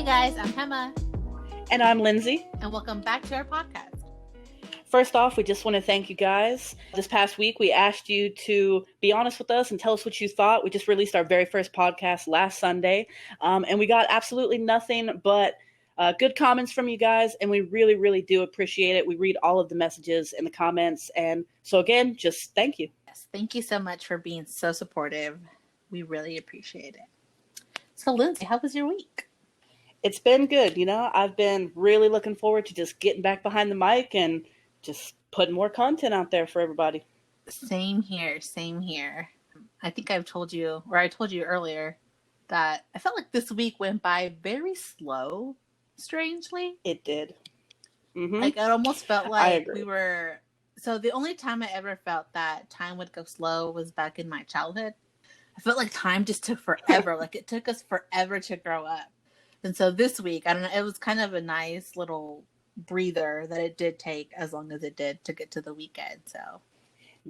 Hey guys, I'm Hema. And I'm Lindsay. And welcome back to our podcast. First off, we just want to thank you guys. This past week, we asked you to be honest with us and tell us what you thought. We just released our very first podcast last Sunday, and we got absolutely nothing but good comments from you guys, and we really, really do appreciate it. We read all of the messages in the comments, and so again, just thank you. Yes, thank you so much for being so supportive. We really appreciate it. So, Lindsay, how was your week? It's been good. I've been really looking forward to just getting back behind the mic and just putting more content out there for everybody. Same here. I think I told you earlier that I felt like this week went by very slow, strangely. It did. Mm-hmm. Like, it almost felt like so the only time I ever felt that time would go slow was back in my childhood. I felt like time just took forever. Like, it took us forever to grow up. And so this week, I don't know, it was kind of a nice little breather that it did take as long as it did to get to the weekend. So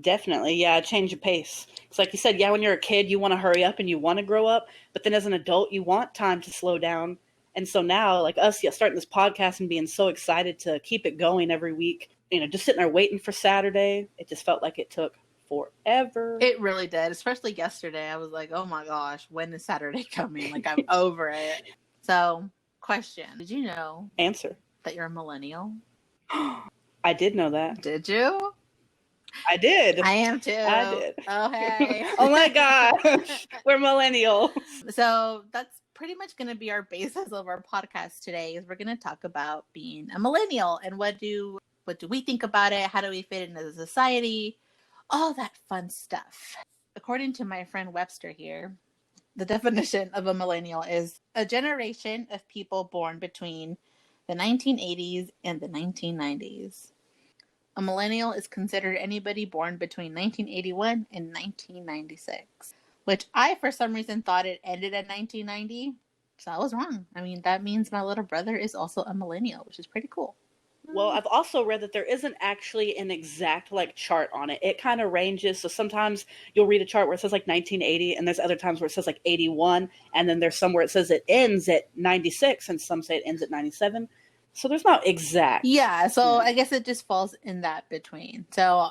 definitely, yeah, change of pace. It's like you said, yeah, when you're a kid you want to hurry up and you want to grow up, but then as an adult you want time to slow down. And so now, like us, starting this podcast and being so excited to keep it going every week, just sitting there waiting for Saturday, it just felt like it took forever. It really did, especially yesterday. I was like, oh my gosh, when is Saturday coming? Like, I'm over it. So, question, did you know Answer that you're a millennial? I did know that. Did you? I did. I am too. I did. Oh, hey. Oh my gosh. We're millennials. So that's pretty much going to be our basis of our podcast today, is we're going to talk about being a millennial and what do we think about it? How do we fit into society? All that fun stuff. According to my friend Webster here, the definition of a millennial is a generation of people born between the 1980s and the 1990s. A millennial is considered anybody born between 1981 and 1996, which I, for some reason, thought it ended at 1990. So I was wrong. I mean, that means my little brother is also a millennial, which is pretty cool. Well, I've also read that there isn't actually an exact chart on it. It kind of ranges. So sometimes you'll read a chart where it says 1980, and there's other times where it says 81, and then there's some where it says it ends at 96, and some say it ends at 97. So there's not exact. Yeah, so I guess it just falls in that between. So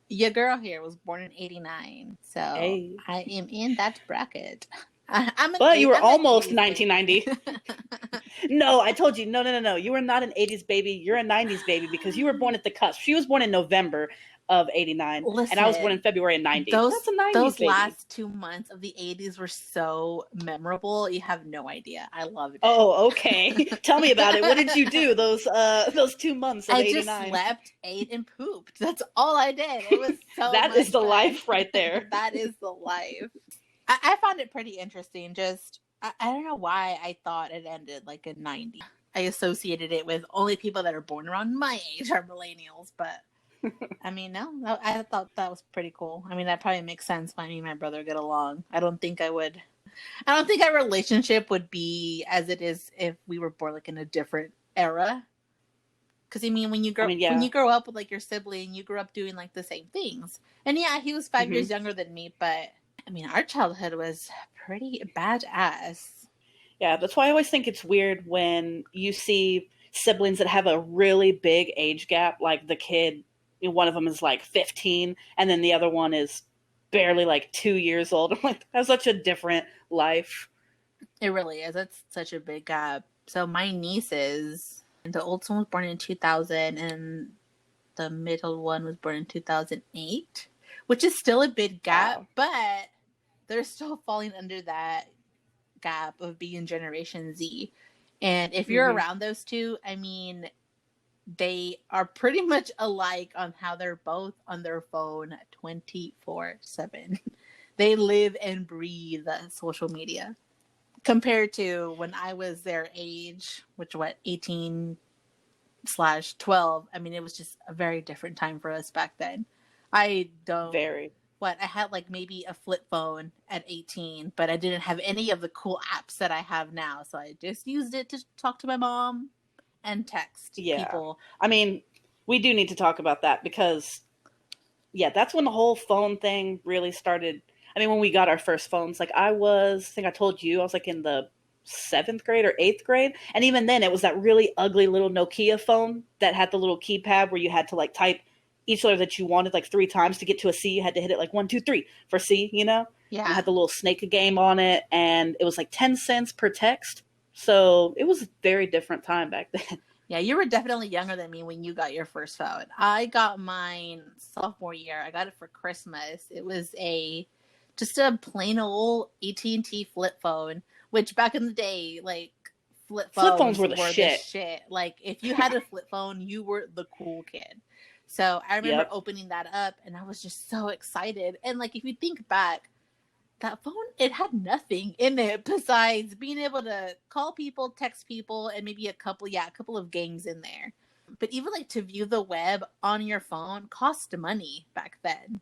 your girl here was born in 89, so hey. I am in that bracket. But you were almost 1990. No, I told you. No. You were not an 80s baby. You're a 90s baby because you were born at the cusp. She was born in November of 89, and I was born in February of 90. That's a 90s those baby. Last 2 months of the 80s were so memorable. You have no idea. I loved it. Oh, okay. Tell me about it. What did you do those 2 months of 89? I just slept, ate, and pooped. That's all I did. It was so That is the fun. life right there. That is the life. I found it pretty interesting. Just, I don't know why I thought it ended in 90. I associated it with only people that are born around my age are millennials, but I mean, no, I thought that was pretty cool. I mean, that probably makes sense why me and my brother get along. I don't think our relationship would be as it is if we were born in a different era. Because I mean, when you grow up with your sibling, you grew up doing the same things. And yeah, he was 5 years younger than me, but I mean, our childhood was pretty badass. Yeah, that's why I always think it's weird when you see siblings that have a really big age gap, like the kid, one of them is 15, and then the other one is barely 2 years old. I'm like, that's such a different life. It really is. It's such a big gap. So my nieces, the oldest one was born in 2000, and the middle one was born in 2008, which is still a big gap, wow. But they're still falling under that gap of being Generation Z. And if you're around those two, I mean, they are pretty much alike on how they're both on their phone 24/7. They live and breathe social media compared to when I was their age, which 18/12. I mean, it was just a very different time for us back then. I had maybe a flip phone at 18, but I didn't have any of the cool apps that I have now. So I just used it to talk to my mom and text people. I mean, we do need to talk about that because, that's when the whole phone thing really started. I mean, when we got our first phones, I think I told you, I was in the 7th grade or 8th grade. And even then, it was that really ugly little Nokia phone that had the little keypad where you had to like type each letter that you wanted like 3 times to get to a C. You had to hit it like 1, 2, 3 for C, you know? And it Yeah. had the little snake game on it, and it was like 10 cents per text. So it was a very different time back then. Yeah, you were definitely younger than me when you got your first phone. I got mine sophomore year. I got it for Christmas. It was just a plain old AT&T flip phone, which back in the day, like flip Flip phones phones were the were the shit. shit. Like if you had a flip phone, you were the cool kid. So I remember Yep. opening that up and I was just so excited. And like if you think back, that phone, it had nothing in it besides being able to call people, text people, and maybe a couple of games in there. But even like to view the web on your phone cost money back then.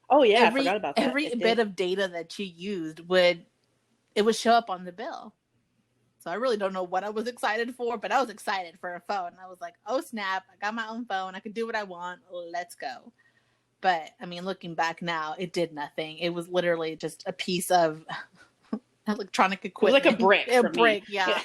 Oh yeah, I forgot every about that. every It bit did. of data that you used would show up on the bill. So I really don't know what I was excited for, but I was excited for a phone. I was like, oh snap, I got my own phone. I can do what I want. Let's go. But I mean, looking back now, it did nothing. It was literally just a piece of electronic It was like equipment. a brick A for me. brick, yeah.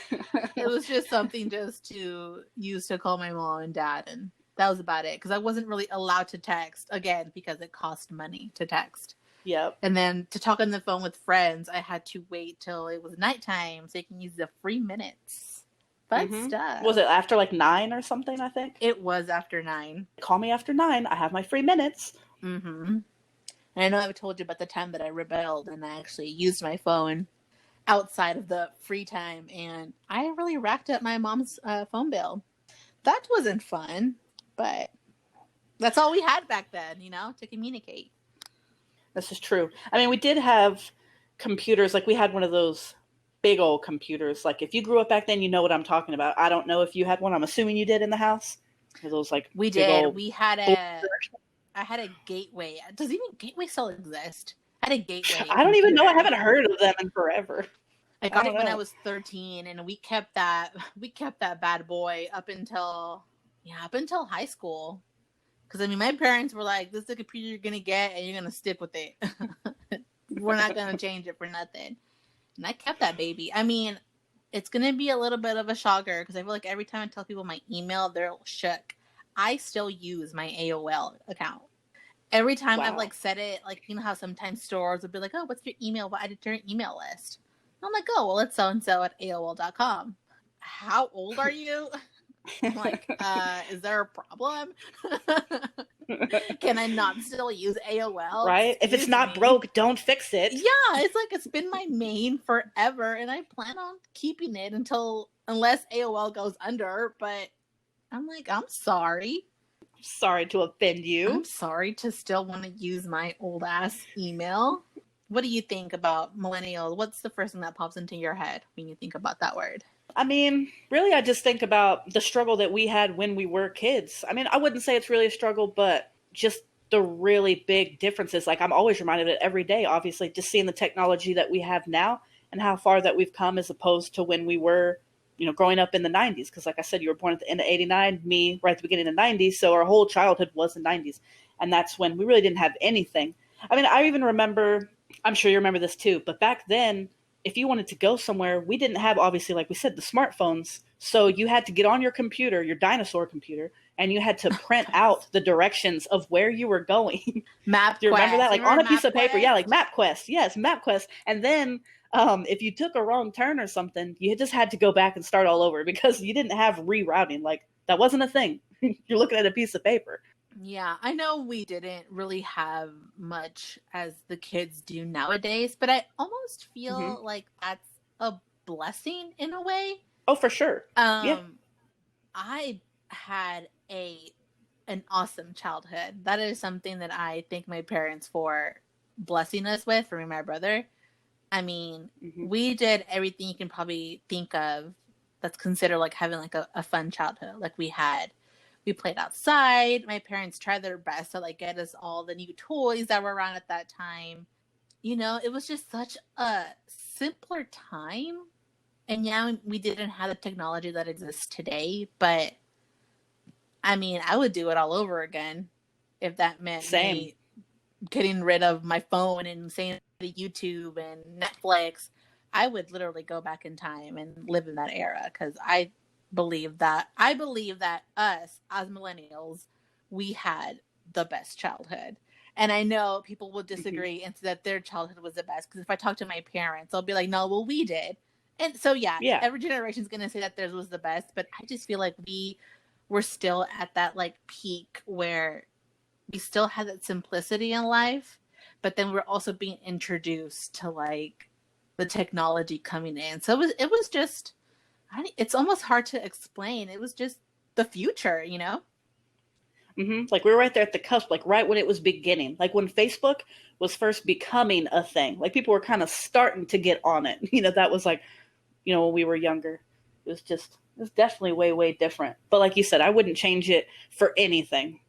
It was just something just to use to call my mom and dad, and that was about it. Because I wasn't really allowed to text again because it cost money to text. Yep. And then to talk on the phone with friends, I had to wait till it was nighttime so you can use the free minutes. Fun stuff. Was it after like 9 or something, I think? It was after 9. Call me after 9. I have my free minutes. Mm-hmm. And I know I've told you about the time that I rebelled and I actually used my phone outside of the free time, and I really racked up my mom's phone bill. That wasn't fun, but that's all we had back then, to communicate. This is true. I mean, we did have computers. Like we had one of those big old computers. Like if you grew up back then, you know what I'm talking about. I don't know if you had one. I'm assuming you did in the house. Those like we big did. Old... We had I had a Gateway. Does even Gateway still exist? I had a Gateway. I don't even know. I haven't heard of them in forever. I got it when I was 13, and we kept that bad boy up until high school. Because I mean, my parents were like, "This is the computer you're gonna get, and you're gonna stick with it. We're not gonna change it for nothing." And I kept that baby. I mean, it's gonna be a little bit of a shocker because I feel like every time I tell people my email, they're shook. I still use my AOL account. Every time I've like said it, like you know how sometimes stores would be like, "Oh, what's your email? What added to your email list?" I'm like, "Oh, well, it's so and so at AOL.com." How old are you? I'm like, is there a problem? Can I not still use AOL? Right? If it's not broke, don't fix it. Yeah, it's like it's been my main forever, and I plan on keeping it unless AOL goes under. But I'm like, I'm sorry. Sorry to offend you. I'm sorry to still want to use my old ass email. What do you think about millennials? What's the first thing that pops into your head when you think about that word? I mean, really, I just think about the struggle that we had when we were kids. I mean, I wouldn't say it's really a struggle, but just the really big differences. Like, I'm always reminded of it every day, obviously, just seeing the technology that we have now and how far that we've come as opposed to when we were, growing up in the 90s. Because like I said, you were born at the end of 89, me right at the beginning of the 90s. So our whole childhood was the 90s. And that's when we really didn't have anything. I mean, I even remember, I'm sure you remember this too, but back then, if you wanted to go somewhere, we didn't have, obviously, like we said, the smartphones. So you had to get on your computer, your dinosaur computer, and you had to print out the directions of where you were going. MapQuest. Do you remember that? Like on a piece of MapQuest? paper. Yeah, like MapQuest. Yes, MapQuest. And then if you took a wrong turn or something, you just had to go back and start all over because you didn't have rerouting. Like that wasn't a thing. You're looking at a piece of paper. Yeah, I know we didn't really have much as the kids do nowadays, but I almost feel like that's a blessing in a way. Oh, for sure. Yeah. I had an awesome childhood. That is something that I thank my parents for blessing us with, for me and my brother. I mean, we did everything you can probably think of that's considered like having like a fun childhood. Like we played outside. My parents tried their best to like get us all the new toys that were around at that time. It was just such a simpler time. And yeah, we didn't have the technology that exists today, but I mean, I would do it all over again if that meant me getting rid of my phone and saying to YouTube and Netflix. I would literally go back in time and live in that era, because believe that I believe that us as millennials, we had the best childhood. And I know people will Hmm. disagree and say that their childhood was the best, because if I talk to my parents, they'll be like, no, well, we did. And so, yeah, Yeah. every generation is going to say that theirs was the best. But I just feel like we were still at that like peak where we still had that simplicity in life, but then we're also being introduced to like the technology coming in. So it was just, it's almost hard to explain. It was just the future, you know? Like we were right there at the cusp, like right when it was beginning, like when Facebook was first becoming a thing, like people were kind of starting to get on it. That was like, when we were younger. It was definitely way, way different. But like you said, I wouldn't change it for anything.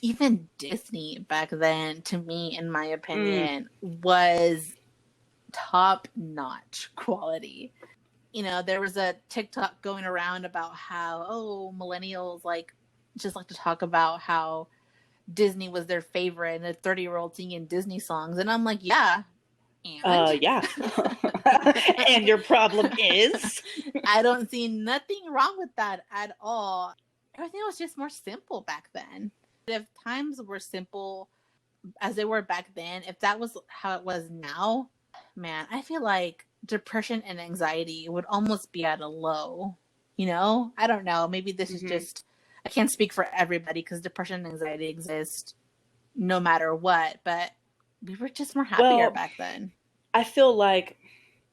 Even Disney back then, to me, in my Mm. opinion, was top notch quality. There was a TikTok going around about how, oh, millennials like just like to talk about how Disney was their favorite and a 30-year-old singing Disney songs. And I'm like, yeah, and Yeah. And your problem is? I don't see nothing wrong with that at all. Everything was just more simple back then. If times were simple as they were back then, if that was how it was now, man, I feel like depression and anxiety would almost be at a low. I don't know. Maybe this is Hmm. just, I can't speak for everybody, because depression and anxiety exist no matter what, but we were just more happier Well, back then. I feel like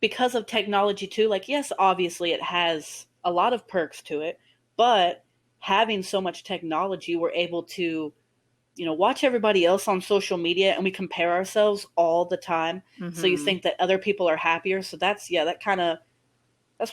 because of technology too, like, yes, obviously it has a lot of perks to it, but having so much technology, we're able to watch everybody else on social media, and we compare ourselves all the time. So you Mm-hmm. think that other people are happier. So that's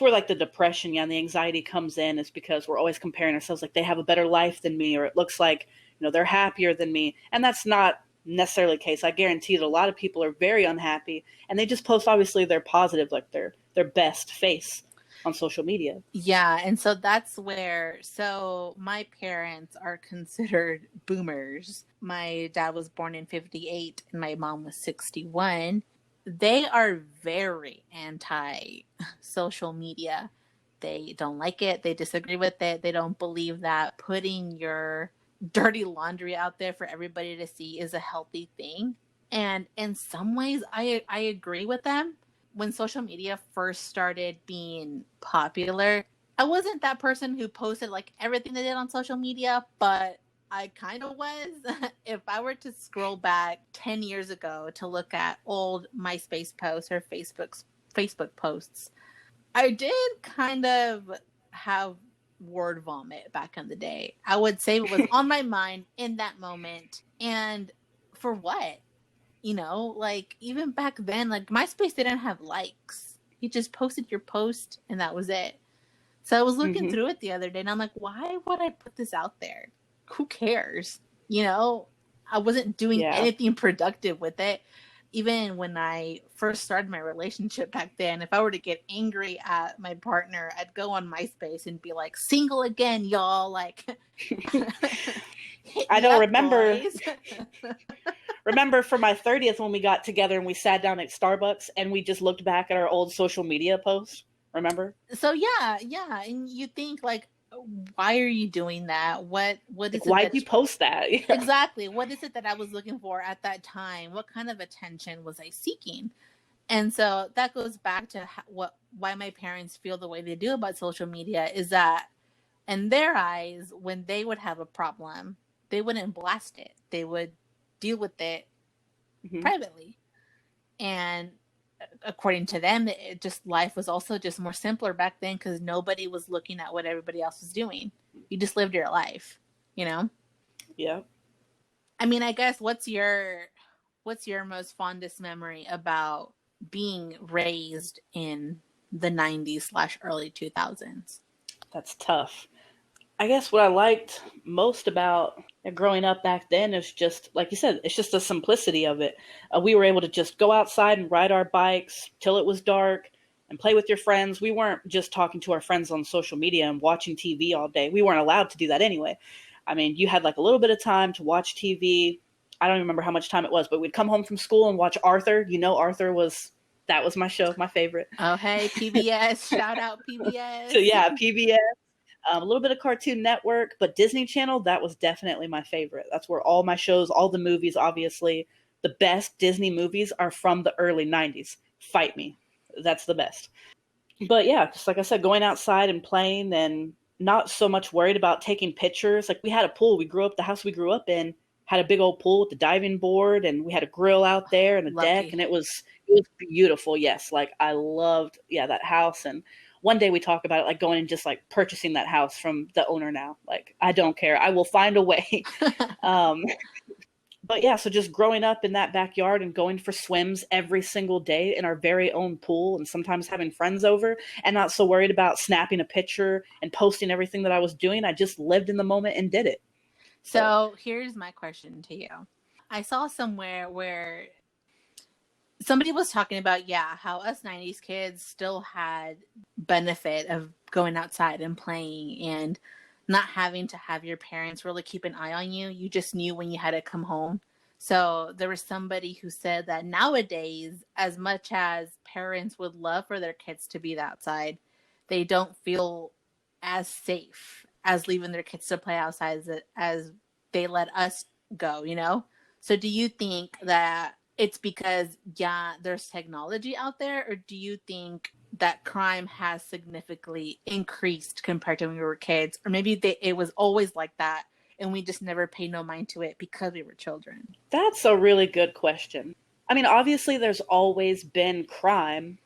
where like the depression, yeah, and the anxiety comes in, is because we're always comparing ourselves, like they have a better life than me, or it looks like, they're happier than me. And that's not necessarily the case. I guarantee that a lot of people are very unhappy, and they just post obviously their positive, like their best face on social media. Yeah, and so that's where, so my parents are considered boomers. My dad was born in 58 and my mom was 61. They are very anti social media. They don't like it, they disagree with it. They don't believe that putting your dirty laundry out there for everybody to see is a healthy thing. And in some ways I agree with them. When social media first started being popular, I wasn't that person who posted like everything they did on social media, but I kind of was. If I were to scroll back 10 years ago to look at old MySpace posts or Facebook posts, I did kind of have word vomit back in the day. I would say what was on my mind in that moment. And for what? Like even back then, like MySpace didn't have likes. You just posted your post and that was it. So I was looking Hmm. through it the other day and I'm like, why would I put this out there? Who cares? You know, I wasn't doing Yeah. anything productive with it. Even when I first started my relationship back then, if I were to get angry at my partner, I'd go on MySpace and be like, single again, y'all. Like, hit I me don't up, remember boys. remember for my 30th when we got together and we sat down at Starbucks and we just looked back at our old social media posts. Remember? So yeah, and you think like, why are you doing that? What Like, is it why'd that you post that? Yeah. exactly? What is it that I was looking for at that time? What kind of attention was I seeking? And so that goes back to why my parents feel the way they do about social media, is that in their eyes, when they would have a problem, they wouldn't blast it. They would deal with it Hmm. privately. And according to them, it just, life was also just more simpler back then, because nobody was looking at what everybody else was doing. You just lived your life, you know. Yeah. I mean, I guess what's your most fondest memory about being raised in the 90s slash early 2000s? That's tough. I guess what I liked most about growing up back then is just, like you said, it's just the simplicity of it. We were able to just go outside and ride our bikes till it was dark and play with your friends. We weren't just talking to our friends on social media and watching TV all day. We weren't allowed to do that anyway. I mean, you had like a little bit of time to watch TV. I don't even remember how much time it was, but we'd come home from school and watch Arthur. Arthur was That was my show, my favorite. Oh, hey, PBS. Shout out So PBS. yeah, PBS, a little bit of Cartoon Network, but Disney Channel, that was definitely my favorite. That's where all my shows, all the movies, obviously, the best Disney movies are from the early 90s. Fight me. That's the best. But yeah, just like I said, going outside and playing and not so much worried about taking pictures. Like we had a pool. The house we grew up in had a big old pool with the diving board, and we had a grill out there and a deck, Lucky. and it was beautiful. Yes, like I loved that house. And one day we talk about it, like going and just like purchasing that house from the owner now. Like I don't care. I will find a way. um, but yeah, so just growing up in that backyard and going for swims every single day in our very own pool, and sometimes having friends over, and not so worried about snapping a picture and posting everything that I was doing. I just lived in the moment and did it. So here's my question to you. I saw somewhere where somebody was talking about, yeah, how us 90s kids still had benefit of going outside and playing and not having to have your parents really keep an eye on you. You just knew when you had to come home. So there was somebody who said that nowadays, as much as parents would love for their kids to be outside, they don't feel as safe as leaving their kids to play outside as they let us go, you know? So do you think that it's because, yeah, there's technology out there, or do you think that crime has significantly increased compared to when we were kids? Or maybe it was always like that and we just never paid no mind to it because we were children? That's a really good question. I mean, obviously, there's always been crime.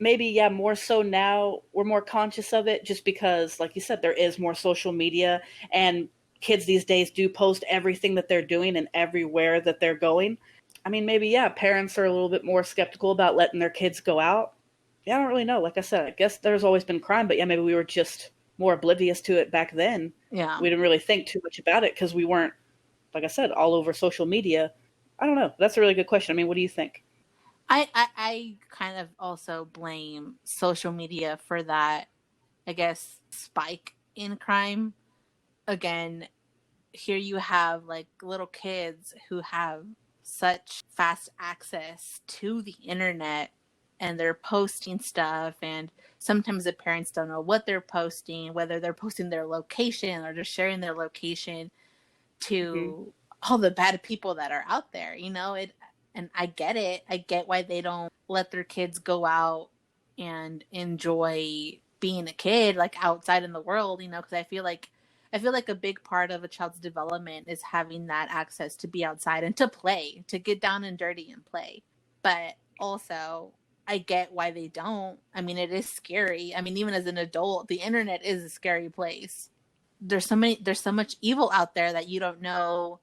Maybe, yeah, more so now we're more conscious of it just because, like you said, there is more social media, and kids these days do post everything that they're doing and everywhere that they're going. I mean, maybe, yeah, parents are a little bit more skeptical about letting their kids go out. Yeah, I don't really know. Like I said, I guess there's always been crime, but yeah, maybe we were just more oblivious to it back then. Yeah. We didn't really think too much about it because we weren't, like I said, all over social media. I don't know. That's a really good question. I mean, what do you think? I kind of also blame social media for that, I guess, spike in crime. Again, here you have like little kids who have such fast access to the internet, and they're posting stuff, and sometimes the parents don't know what they're posting, whether they're posting their location or just sharing their location Mm-hmm. to all the bad people that are out there, you know. It And I get it. I get why they don't let their kids go out and enjoy being a kid like outside in the world, you know, because I feel like a big part of a child's development is having that access to be outside and to play, to get down and dirty and play. But also, I get why they don't. I mean, it is scary. I mean, even as an adult, the internet is a scary place. There's so much evil out there that you don't know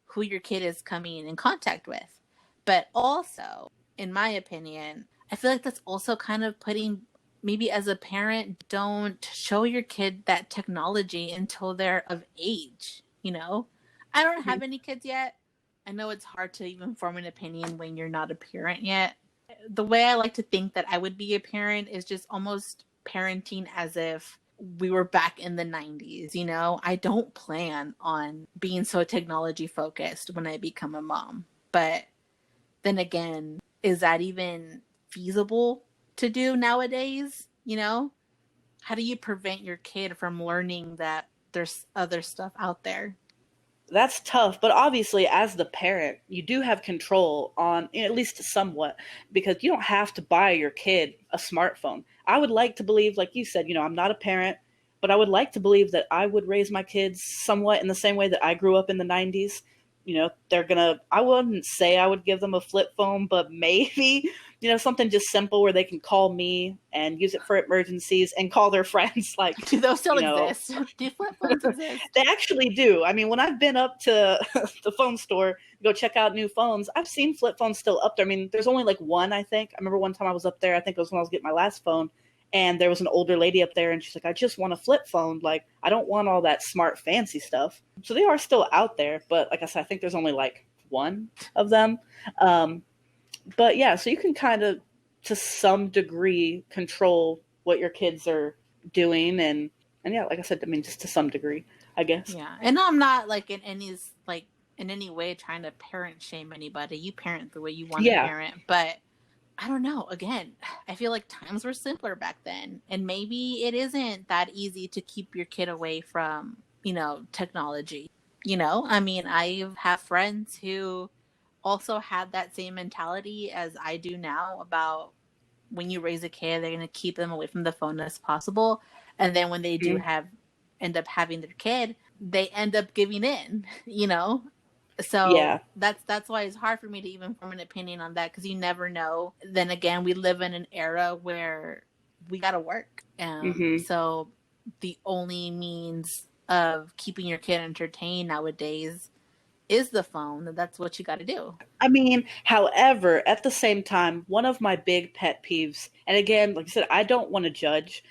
who your kid is coming in contact with. But also, in my opinion, I feel like that's also kind of putting, maybe as a parent, don't show your kid that technology until they're of age, you know? I don't have any kids yet. I know it's hard to even form an opinion when you're not a parent yet. The way I like to think that I would be a parent is just almost parenting as if we were back in the 90s, you know? I don't plan on being so technology focused when I become a mom. But then again, is that even feasible to do nowadays? You know, how do you prevent your kid from learning that there's other stuff out there? That's tough, but obviously, as the parent, you do have control on, at least somewhat, because you don't have to buy your kid a smartphone. I would like to believe, like you said, I'm not a parent, but I would like to believe that I would raise my kids somewhat in the same way that I grew up in the 90s. I wouldn't say I would give them a flip phone, but maybe, something just simple where they can call me and use it for emergencies and call their friends. Like, Do those still you know, exist? Do flip phones exist? they actually do. I mean, when I've been up to the phone store to go check out new phones, I've seen flip phones still up there. I mean, there's only like one, I think. I remember one time I was up there, I think it was when I was getting my last phone, and there was an older lady up there, and she's like, I just want a flip phone. Like, I don't want all that smart, fancy stuff. So they are still out there, but like I said, I think there's only like one of them. But yeah, so you can kind of, to some degree, control what your kids are doing, and yeah, like I said, I mean, just to some degree, I guess. Yeah, and I'm not like in any way trying to parent shame anybody. You parent the way you want to Yeah. parent, but I don't know. Again, I feel like times were simpler back then. And maybe it isn't that easy to keep your kid away from, technology. I mean, I have friends who also had that same mentality as I do now about when you raise a kid, they're going to keep them away from the phone as possible. And then when they do Mm. end up having their kid, they end up giving in. So Yeah. that's why it's hard for me to even form an opinion on that, because you never know. Then again, we live in an era where we gotta work, Mm-hmm. so the only means of keeping your kid entertained nowadays is the phone. That's what you got to do. I mean, however, at the same time, one of my big pet peeves, and again, like I said, I don't want to judge,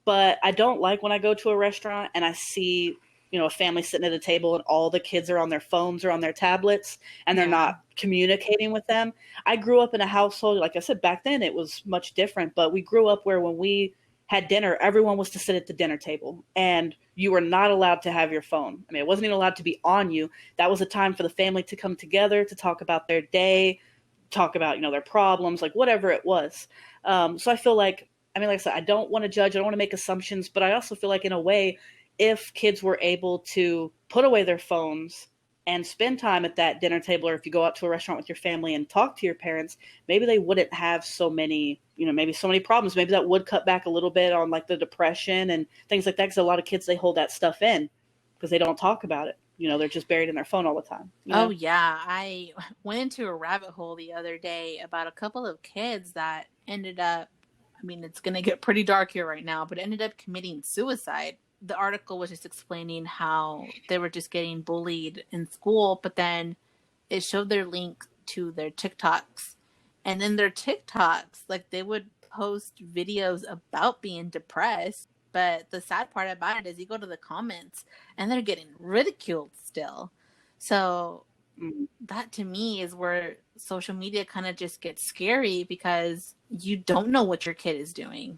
but I don't like when I go to a restaurant and I see, a family sitting at a table and all the kids are on their phones or on their tablets and they're Yeah. not communicating with them. I grew up in a household, like I said, back then it was much different, but we grew up where when we had dinner, everyone was to sit at the dinner table and you were not allowed to have your phone. I mean, it wasn't even allowed to be on you. That was a time for the family to come together to talk about their day, talk about, their problems, like whatever it was. So I feel like, I mean, like I said, I don't want to judge, I don't want to make assumptions, but I also feel like in a way, if kids were able to put away their phones and spend time at that dinner table, or if you go out to a restaurant with your family and talk to your parents, maybe they wouldn't have so many, maybe so many problems. Maybe that would cut back a little bit on like the depression and things like that. Because a lot of kids, they hold that stuff in because they don't talk about it. They're just buried in their phone all the time. Oh yeah, I went into a rabbit hole the other day about a couple of kids that ended up, I mean, it's going to get pretty dark here right now, but ended up committing suicide. The article was just explaining how they were just getting bullied in school, but then it showed their link to their TikToks. And then their TikToks, like, they would post videos about being depressed. But the sad part about it is you go to the comments and they're getting ridiculed still. So Mm. that to me is where social media kind of just gets scary, because you don't know what your kid is doing.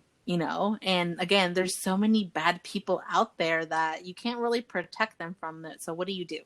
And again, there's so many bad people out there that you can't really protect them from it. So what do you do?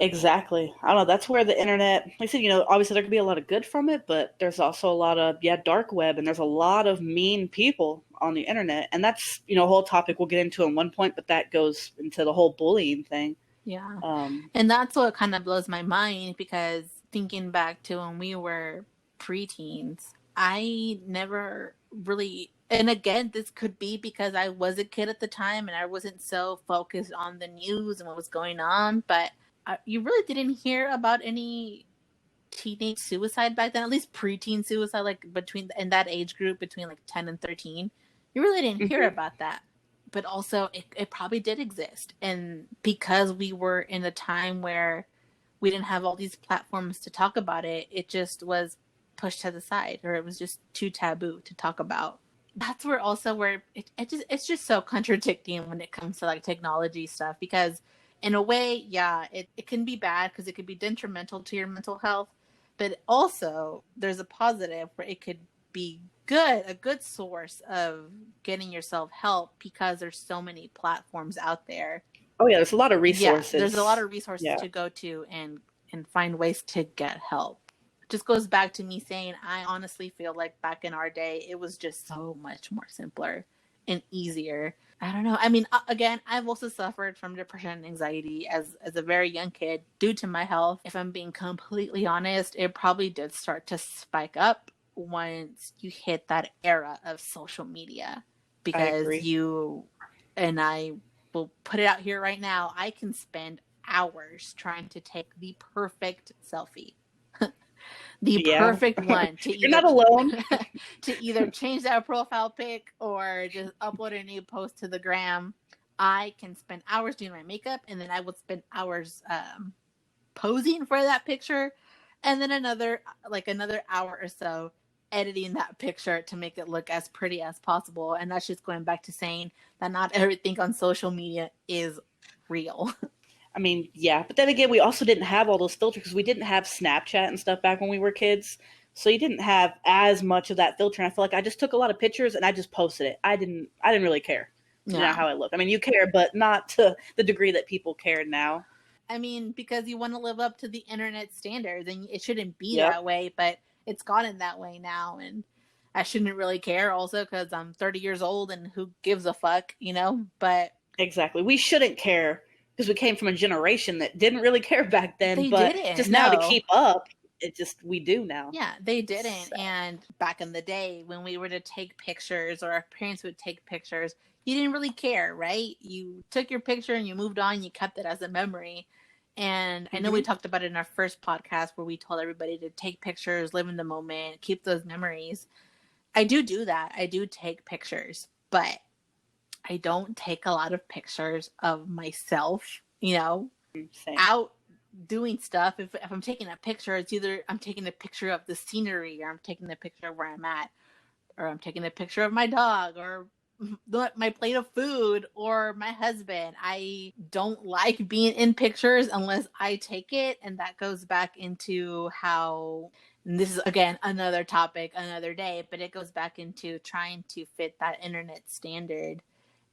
Exactly. I don't know. That's where the internet, like I said, obviously there could be a lot of good from it, but there's also a lot of, dark web, and there's a lot of mean people on the internet. And that's, a whole topic we'll get into in one point, but that goes into the whole bullying thing. Yeah. Um, And that's what kind of blows my mind, because thinking back to when we were preteens, I never really, and again, this could be because I was a kid at the time and I wasn't so focused on the news and what was going on, but you really didn't hear about any teenage suicide back then, at least preteen suicide, like in that age group between like 10 and 13. You really didn't hear mhm. about that. But also, it probably did exist. And because we were in a time where we didn't have all these platforms to talk about it, it just was pushed to the side, or it was just too taboo to talk about. That's where it's just so contradicting when it comes to like technology stuff, because in a way, yeah, it can be bad because it could be detrimental to your mental health, but also there's a positive where it could be a good source of getting yourself help, because there's so many platforms out there. Oh yeah, there's a lot of Yeah, there's a lot resources. of resources Yeah. to go to and find ways to get help. It just goes back to me saying I honestly feel like back in our day it was just so much more simpler and easier. I don't know. I mean, again, I've also suffered from depression and anxiety as a very young kid due to my health. If I'm being completely honest, it probably did start to spike up once you hit that era of social media, I because agree. you and I will put it out here right now, I can spend hours trying to take the perfect selfie. The Yeah. perfect one to You're not alone. either change that profile pic or just upload a new post to the gram. I can spend hours doing my makeup, and then I would spend hours posing for that picture, and then another hour or so editing that picture to make it look as pretty as possible. And that's just going back to saying that not everything on social media is real. I mean, yeah, but then again, we also didn't have all those filters because we didn't have Snapchat and stuff back when we were kids. So you didn't have as much of that filter. And I feel like I just took a lot of pictures and I just posted it. I didn't really care, Yeah. how I look. I mean, you care, but not to the degree that people care now. I mean, because you want to live up to the internet standards, and it shouldn't be Yep. that way. But it's gotten that way now, and I shouldn't really care also because I'm 30 years old and who gives a fuck, you know? But Exactly. We shouldn't care because we came from a generation that didn't really care back then, they but didn't. just now to No. keep up, it just we do now. Yeah, they didn't. So, And back in the day when we were to take pictures or our parents would take pictures, you didn't really care, right? You took your picture and you moved on, you kept it as a memory. And I know we mhm. talked about it in our first podcast where we told everybody to take pictures, live in the moment, keep those memories. I do that. I do take pictures, but I don't take a lot of pictures of myself, you know, Same. out doing stuff. If I'm taking a picture, it's either I'm taking a picture of the scenery or I'm taking a picture of where I'm at or I'm taking a picture of my dog or my plate of food or my husband. I don't like being in pictures unless I take it. And that goes back into how, and this is again another topic, another day, but it goes back into trying to fit that internet standard.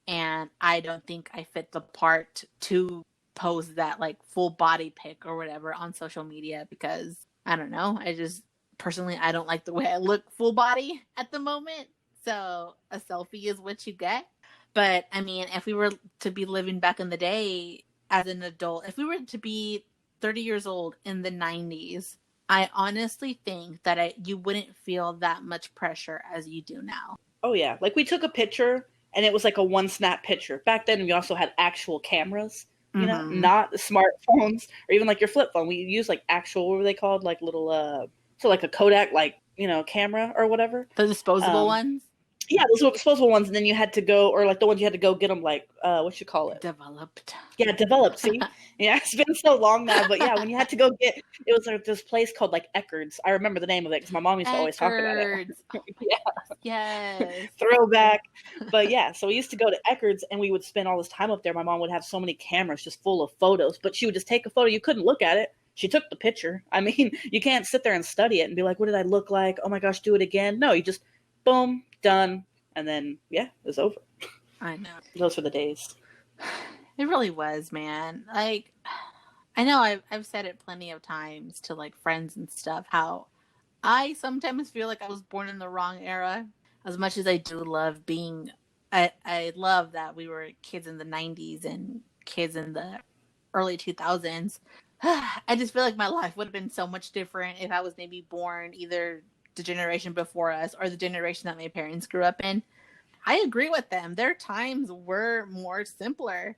And I don't think I fit the part to post that like full body pic or whatever on social media because I don't know. I just personally I don't like the way I look full body at the moment. So a selfie is what you get. But I mean, if we were to be living back in the day as an adult, if we were to be 30 years old in the 90s, I honestly think that you wouldn't feel that much pressure as you do now. Oh yeah, like we took a picture and it was like a one snap picture. Back then we also had actual cameras, Mm-hmm. not the smartphones or even like your flip phone. We used like actual, what were they called? Like little so like a Kodak like, camera or whatever. The disposable Um ones. yeah, those were disposable ones, and then you had to go, or like the ones you had to go get them like what you call it? Developed. Yeah, developed. See, yeah, it's been so long now, but yeah, when you had to go get, it was like this place called like Eckerd's. I remember the name of it because my mom used to always talk about it. Eckerd's. Oh my Yeah, gosh. Yes. throwback. But yeah, so we used to go to Eckerd's and we would spend all this time up there. My mom would have so many cameras just full of photos, but she would just take a photo. You couldn't look at it. She took the picture. I mean, you can't sit there and study it and be like, what did I look like? Oh my gosh, do it again. No, you just, boom, done. And then, yeah, it's over. I know. Those were the days. It really was, man. Like, I know I've said it plenty of times to like friends and stuff how I sometimes feel like I was born in the wrong era. As much as I do love being, I love that we were kids in the 90s and kids in the early 2000s. I just feel like my life would have been so much different if I was maybe born either the generation before us or the generation that my parents grew up in. I agree with them. Their times were more simpler.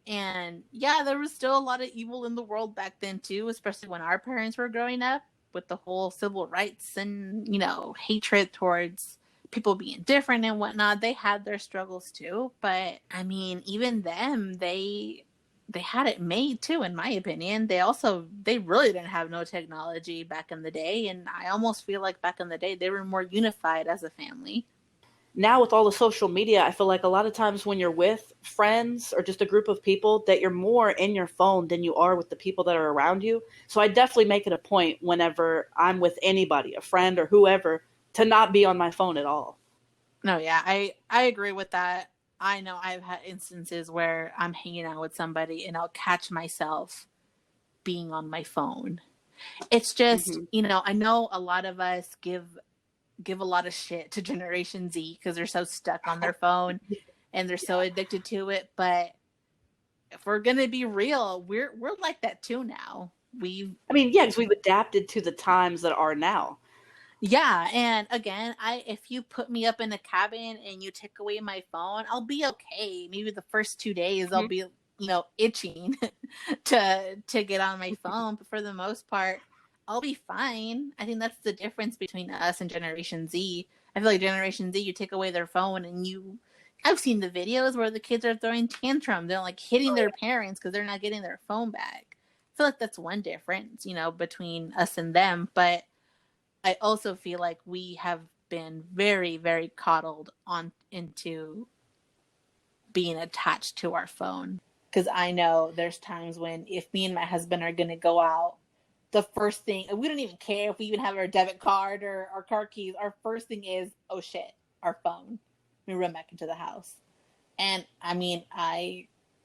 And yeah, there was still a lot of evil in the world back then too, especially when our parents were growing up with the whole civil rights and, hatred towards people being different and whatnot. They had their struggles too. But I mean, even them, they had it made too, in my opinion. They really didn't have no technology back in the day, and I almost feel like back in the day they were more unified as a family. Now with all the social media, I feel like a lot of times when you're with friends or just a group of people that you're more in your phone than you are with the people that are around you. So I definitely make it a point whenever I'm with anybody, a friend or whoever, to not be on my phone at all. No, yeah, I agree with that. I know I've had instances where I'm hanging out with somebody and I'll catch myself being on my phone. It's just, Mm-hmm. I know a lot of us give a lot of shit to Generation Z because they're so stuck on their phone and they're so addicted to it. But if we're gonna be real, we're like that too now. I mean, yeah, because we've adapted to the times that are now. Yeah, and again, I if you put me up in a cabin and you take away my phone, I'll be okay. Maybe the first 2 days I'll Mm-hmm. be, itching to get on my phone, but for the most part, I'll be fine. I think that's the difference between us and Generation Z. I feel like Generation Z, you take away their phone and I've seen the videos where the kids are throwing tantrums. They're like hitting their parents because they're not getting their phone back. I feel like that's one difference, between us and them, but I also feel like we have been very, very coddled on into being attached to our phone. Because I know there's times when if me and my husband are going to go out, the first thing, we don't even care if we even have our debit card or our car keys. Our first thing is, oh shit, our phone. We run back into the house. And I mean,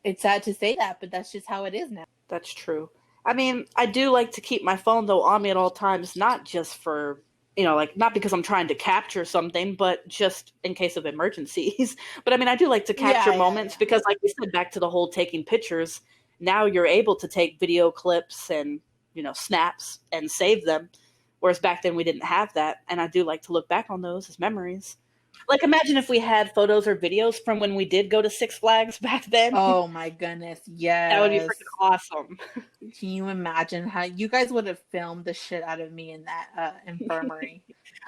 it's sad to say that, but that's just how it is now. That's true. I mean, I do like to keep my phone though on me at all times, not just for like not because I'm trying to capture something, but just in case of emergencies. But I mean, I do like to capture moments because, like we said, back to the whole taking pictures, now you're able to take video clips and, snaps and save them. Whereas back then we didn't have that. And I do like to look back on those as memories. Like, imagine if we had photos or videos from when we did go to Six Flags back then. Oh my goodness, yes. That would be freaking awesome. Can you imagine how you guys would have filmed the shit out of me in that infirmary?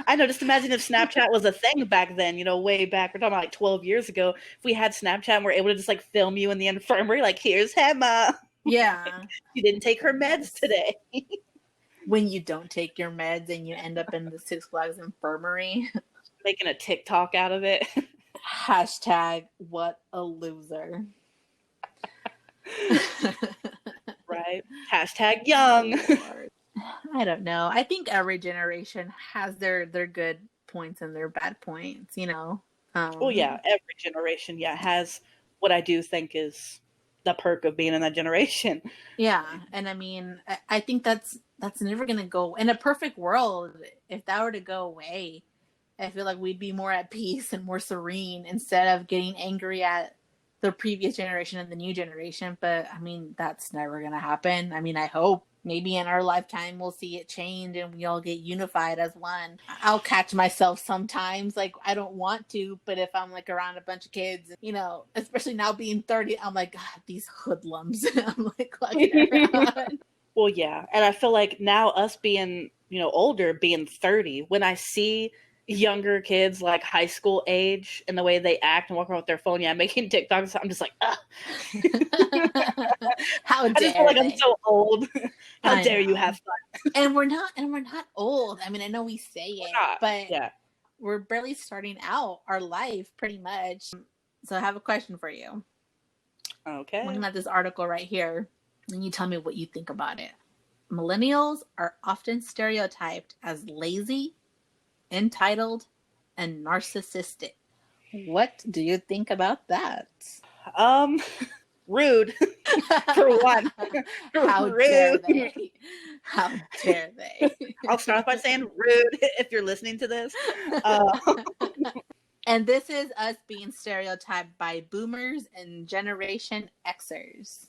I know, just imagine if Snapchat was a thing back then, way back. We're talking about like 12 years ago. If we had Snapchat and we're able to just like film you in the infirmary, like, here's Hema. Yeah. She didn't take her meds today. When you don't take your meds and you end up in the Six Flags infirmary. Making a TikTok out of it. Hashtag what a loser. Right. Hashtag young. I don't know. I think every generation has their good points and their bad points, Well, yeah, every generation, has what I do think is the perk of being in that generation. Yeah, and I mean, I think that's never gonna go. In a perfect world, if that were to go away, I feel like we'd be more at peace and more serene instead of getting angry at the previous generation and the new generation. But I mean, that's never gonna happen. I mean, I hope maybe in our lifetime we'll see it change and we all get unified as one. I'll catch myself sometimes, like I don't want to, but if I'm like around a bunch of kids, especially now being 30, I'm like, God, these hoodlums. I'm like walking around. Well, yeah, and I feel like now us being, older, being 30, when I see younger kids like high school age and the way they act and walk around with their phone, making TikToks, I'm just like, ugh. How dare I just feel like I'm so old. How dare you have fun? And we're not old. I mean, I know we say it, but we're barely starting out our life pretty much. So I have a question for you. Okay. I'm looking at this article right here, and you tell me what you think about it. Millennials are often stereotyped as lazy, entitled, and narcissistic. What do you think about that? Rude. For one. How rude. Dare they? How dare they? I'll start by saying rude if you're listening to this. And this is us being stereotyped by boomers and Generation Xers.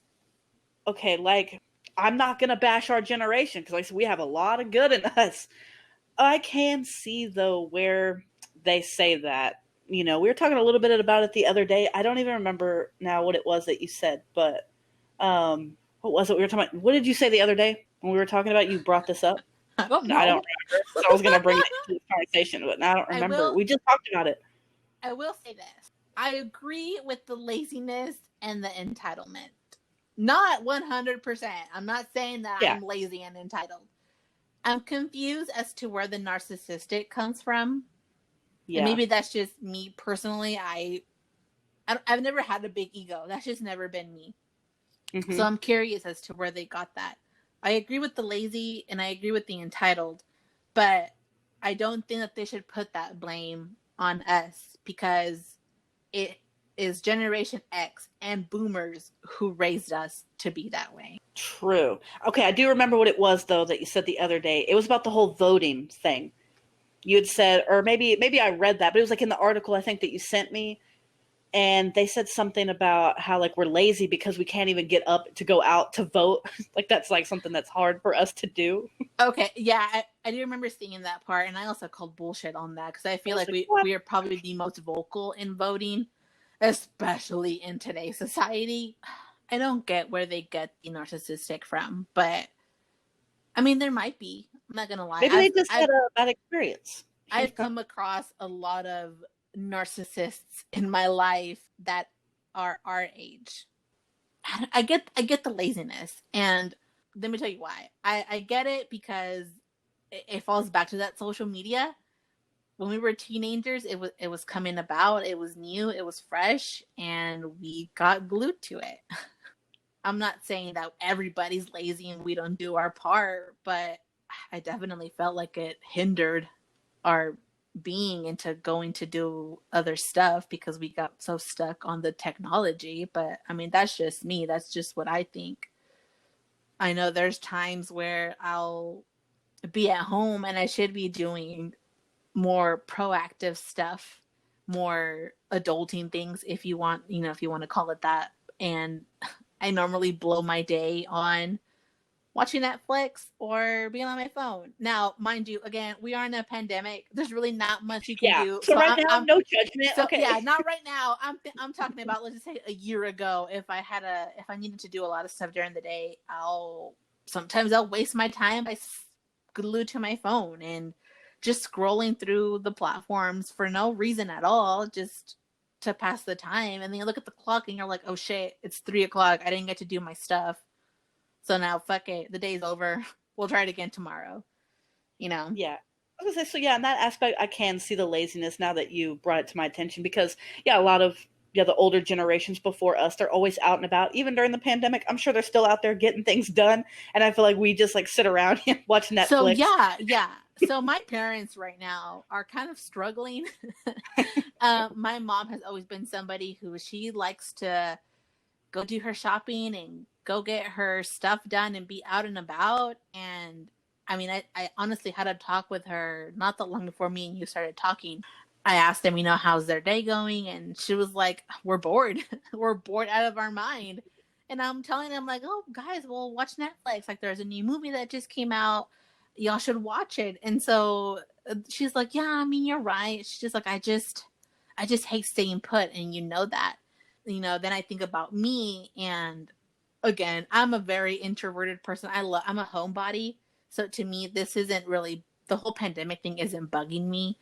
Okay, like, I'm not going to bash our generation because, like I said, we have a lot of good in us. I can see, though, where they say that. We were talking a little bit about it the other day. I don't even remember now what it was that you said, but what was it we were talking about? What did you say the other day when we were talking about? You brought this up. I don't know. I don't remember. So I was going to bring it into the conversation, but I don't remember. We just talked about it. I will say this. I agree with the laziness and the entitlement. Not 100%. I'm not saying that I'm lazy and entitled. I'm confused as to where the narcissistic comes from. Yeah. And maybe that's just me personally. I've never had a big ego. That's just never been me. Mm-hmm. So I'm curious as to where they got that. I agree with the lazy and I agree with the entitled, but I don't think that they should put that blame on us because it is Generation X and boomers who raised us to be that way. True. Okay, I do remember what it was, though, that you said the other day. It was about the whole voting thing. You had said, or maybe I read that, but it was like in the article I think that you sent me, and they said something about how like we're lazy because we can't even get up to go out to vote. Like that's like something that's hard for us to do. Okay, yeah, I do remember seeing that part, and I also called bullshit on that because I feel like we are probably the most vocal in voting, especially in today's society. I don't get where they get the narcissistic from, but I mean, there might be. I'm not gonna lie. Maybe they just had a bad experience. I've come across a lot of narcissists in my life that are our age. I get the laziness, and let me tell you why. I get it because it falls back to that social media. When we were teenagers, it was coming about. It was new. It was fresh, and we got glued to it. I'm not saying that everybody's lazy and we don't do our part, but I definitely felt like it hindered our being into going to do other stuff because we got so stuck on the technology. But I mean, that's just me. That's just what I think. I know there's times where I'll be at home and I should be doing more proactive stuff, more adulting things, if you want, if you want to call it that. And I normally blow my day on watching Netflix or being on my phone. Now, mind you, again, we are in a pandemic. There's really not much you can Yeah. do. So right now, no judgment. So yeah, Okay. not right now. I'm talking about, let's just say, a year ago. If I needed to do a lot of stuff during the day, sometimes I'll waste my time by glued to my phone and just scrolling through the platforms for no reason at all, just to pass the time. And then you look at the clock and you're like, oh shit, it's 3 o'clock. I didn't get to do my stuff. So now, fuck it. The day's over. We'll try it again tomorrow. Yeah. I was gonna say, so yeah, in that aspect, I can see the laziness now that you brought it to my attention because, yeah, a lot of the older generations before us, they're always out and about. Even during the pandemic, I'm sure they're still out there getting things done. And I feel like we just like sit around and watch So Netflix. yeah. So my parents right now are kind of struggling. My mom has always been somebody who she likes to go do her shopping and go get her stuff done and be out and about. And I mean, I honestly had a talk with her not that long before me and you started talking. I asked them, how's their day going? And she was like, we're bored. We're bored out of our mind. And I'm telling them, like, oh, guys, well, watch Netflix. Like, there's a new movie that just came out. Y'all should watch it. And so she's like, yeah, I mean, you're right. She's just like, I just hate staying put. And you know that. Then I think about me, and again, I'm a very introverted person. I'm a homebody. So to me, this isn't really, the whole pandemic thing isn't bugging me.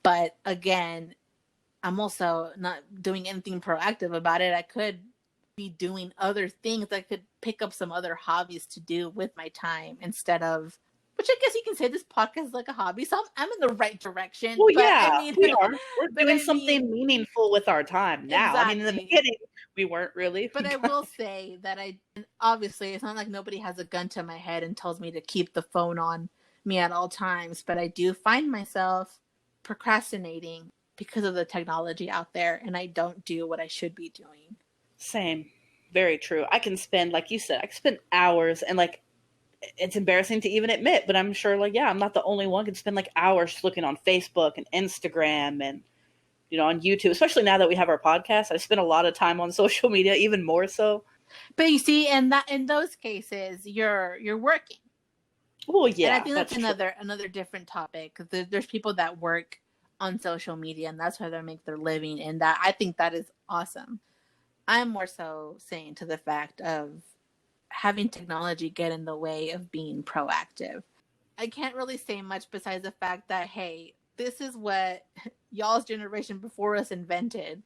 But again, I'm also not doing anything proactive about it. I could be doing other things. I could pick up some other hobbies to do with my time instead of, which I guess you can say this podcast is like a hobby. So I'm in the right direction. Well, But yeah, I mean, we are. We're but doing I mean, something meaningful with our time now. I mean, in the exactly. beginning, we weren't really. But I will say that obviously, it's not like nobody has a gun to my head and tells me to keep the phone on me at all times. But I do find myself procrastinating because of the technology out there, and I don't do what I should be doing. Same. Very true. I can spend, like you said, I can spend hours, and like it's embarrassing to even admit, but I'm sure, like, yeah, I'm not the only one. Can spend like hours looking on Facebook and Instagram and on YouTube, especially now that we have our podcast. I spend a lot of time on social media, even more so. But you see, in those cases, you're working. Well, And I yeah, think that's true. another different topic, because there's people that work on social media and that's how they make their living, and that I think that is awesome. I'm more so saying to the fact of having technology get in the way of being proactive. I can't really say much besides the fact that, hey, this is what y'all's generation before us invented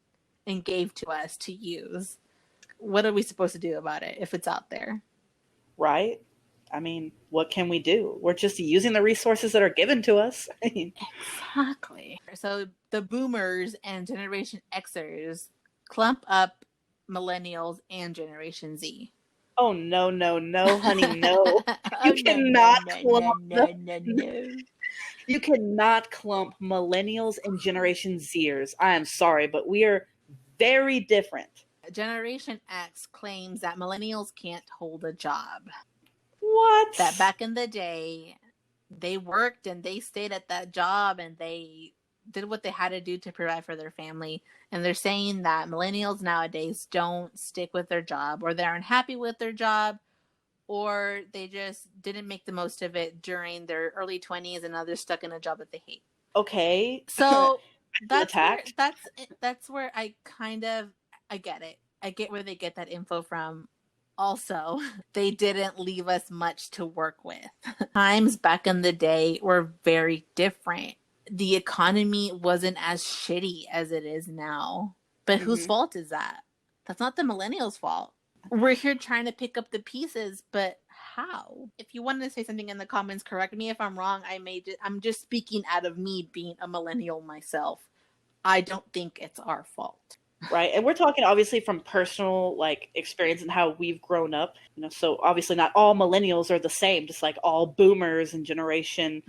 and gave to us to use. What are we supposed to do about it if it's out there? Right? I mean, what can we do? We're just using the resources that are given to us. Exactly. So the boomers and Generation Xers clump up millennials and Generation Z. Oh, no, no, no, honey, no. You Oh, cannot clump no. You cannot clump millennials and Generation Zers. I am sorry, but we are very different. Generation X claims that millennials can't hold a job. What? That back in the day, they worked and they stayed at that job and they did what they had to do to provide for their family. And they're saying that millennials nowadays don't stick with their job, or they're unhappy with their job, or they just didn't make the most of it during their early 20s and now they're stuck in a job that they hate. Okay. So that's where I get it. I get where they get that info from. Also, they didn't leave us much to work with. Times back in the day were very different. The economy wasn't as shitty as it is now. But whose fault is that? That's not the millennials' fault. We're here trying to pick up the pieces, but how? If you wanted to say something in the comments, correct me if I'm wrong. I'm just speaking out of me being a millennial myself. I don't think it's our fault. Right. And we're talking obviously from personal like experience and how we've grown up. So obviously not all millennials are the same, just like all boomers and generation,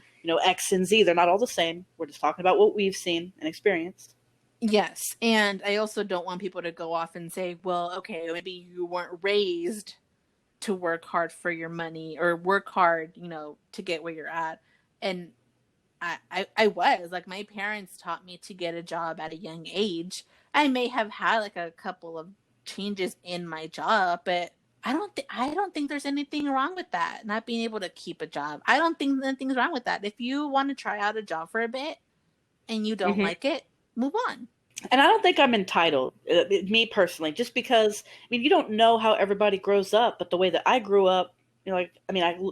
X and Z. They're not all the same. We're just talking about what we've seen and experienced. Yes. And I also don't want people to go off and say, well, okay, maybe you weren't raised to work hard for your money or work hard, to get where you're at. And I was like, my parents taught me to get a job at a young age. I may have had like a couple of changes in my job, but I don't think there's anything wrong with that. Not being able to keep a job. I don't think anything's wrong with that. If you want to try out a job for a bit and you don't like it, move on. And I don't think I'm entitled, me personally, just because, I mean, you don't know how everybody grows up, but the way that I grew up, I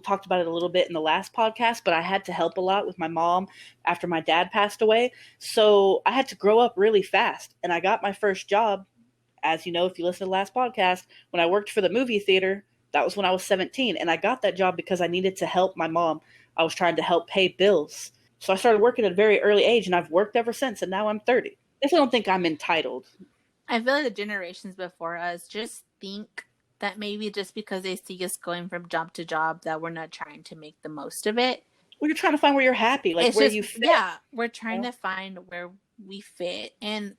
talked about it a little bit in the last podcast, but I had to help a lot with my mom after my dad passed away. So I had to grow up really fast. And I got my first job, as you know, if you listen to the last podcast, when I worked for the movie theater. That was when I was 17. And I got that job because I needed to help my mom. I was trying to help pay bills. So I started working at a very early age, and I've worked ever since. And now I'm 30. I don't think I'm entitled. I feel like the generations before us just think that maybe just because they see us going from job to job that we're not trying to make the most of it. Well, you're trying to find where you're happy, like where you fit. Yeah, we're trying to find where we fit. And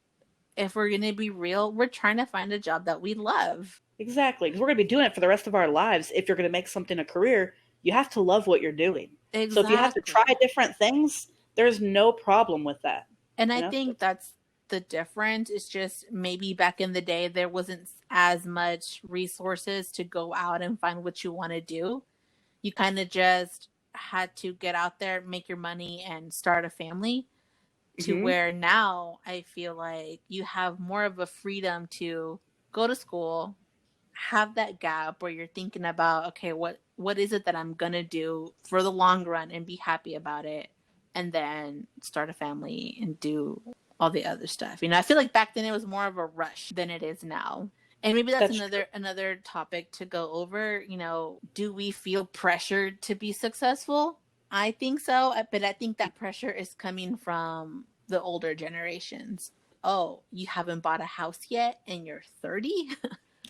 if we're going to be real, we're trying to find a job that we love. Exactly. Because we're going to be doing it for the rest of our lives. If you're going to make something a career, you have to love what you're doing. Exactly. So if you have to try different things, there's no problem with that. And I think that's the difference. Is just maybe back in the day there wasn't as much resources to go out and find what you want to do. You kind of just had to get out there, make your money, and start a family. To where now I feel like you have more of a freedom to go to school, have that gap where you're thinking about, okay, what is it that I'm gonna do for the long run and be happy about it, and then start a family and do all the other stuff. I feel like back then it was more of a rush than it is now. And maybe that's another topic to go over. Do we feel pressured to be successful? I think so, but I think that pressure is coming from the older generations. Oh, you haven't bought a house yet and you're 30?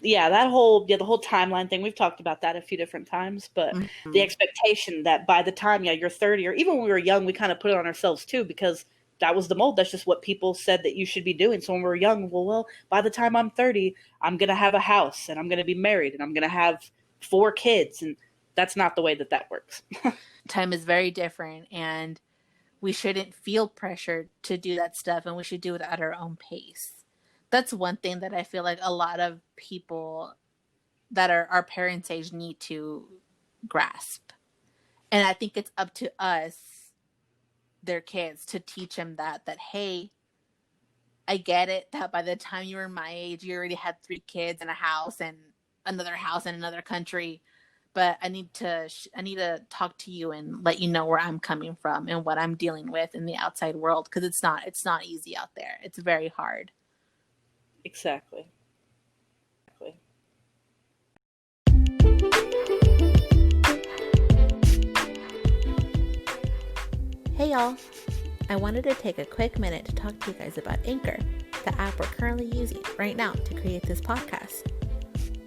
Yeah, the whole timeline thing. We've talked about that a few different times, but the expectation that by the time you're 30, or even when we were young, we kind of put it on ourselves too, because that was the mold. That's just what people said that you should be doing. So when we were young, well, by the time I'm 30, I'm going to have a house and I'm going to be married and I'm going to have 4 kids. And that's not the way that works. Time is very different, and we shouldn't feel pressured to do that stuff, and we should do it at our own pace. That's one thing that I feel like a lot of people that are our parents' age need to grasp. And I think it's up to us, their kids, to teach them that hey, I get it that by the time you were my age, you already had 3 kids and a house and another house in another country. But I need to talk to you and let you know where I'm coming from and what I'm dealing with in the outside world, because it's not easy out there. It's very hard. Exactly. Hey y'all, I wanted to take a quick minute to talk to you guys about Anchor, the app we're currently using right now to create this podcast.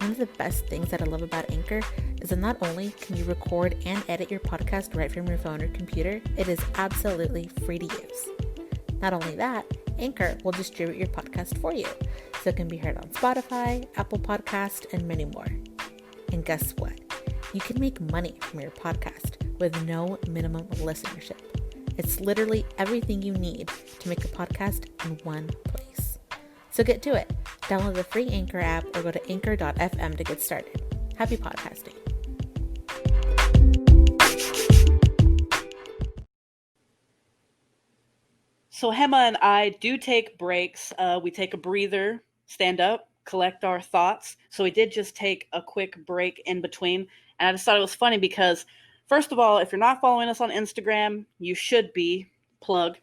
One of the best things that I love about Anchor is that not only can you record and edit your podcast right from your phone or computer, it is absolutely free to use. Not only that, Anchor will distribute your podcast for you, so it can be heard on Spotify, Apple Podcast, and many more. And guess what? You can make money from your podcast with no minimum listenership. It's literally everything you need to make a podcast in one place. So get to it. Download the free Anchor app or go to anchor.fm to get started. Happy podcasting. So Hema and I do take breaks. We take a breather, stand up, collect our thoughts. So we did just take a quick break in between. And I just thought it was funny because, first of all, if you're not following us on Instagram, you should be. Plug.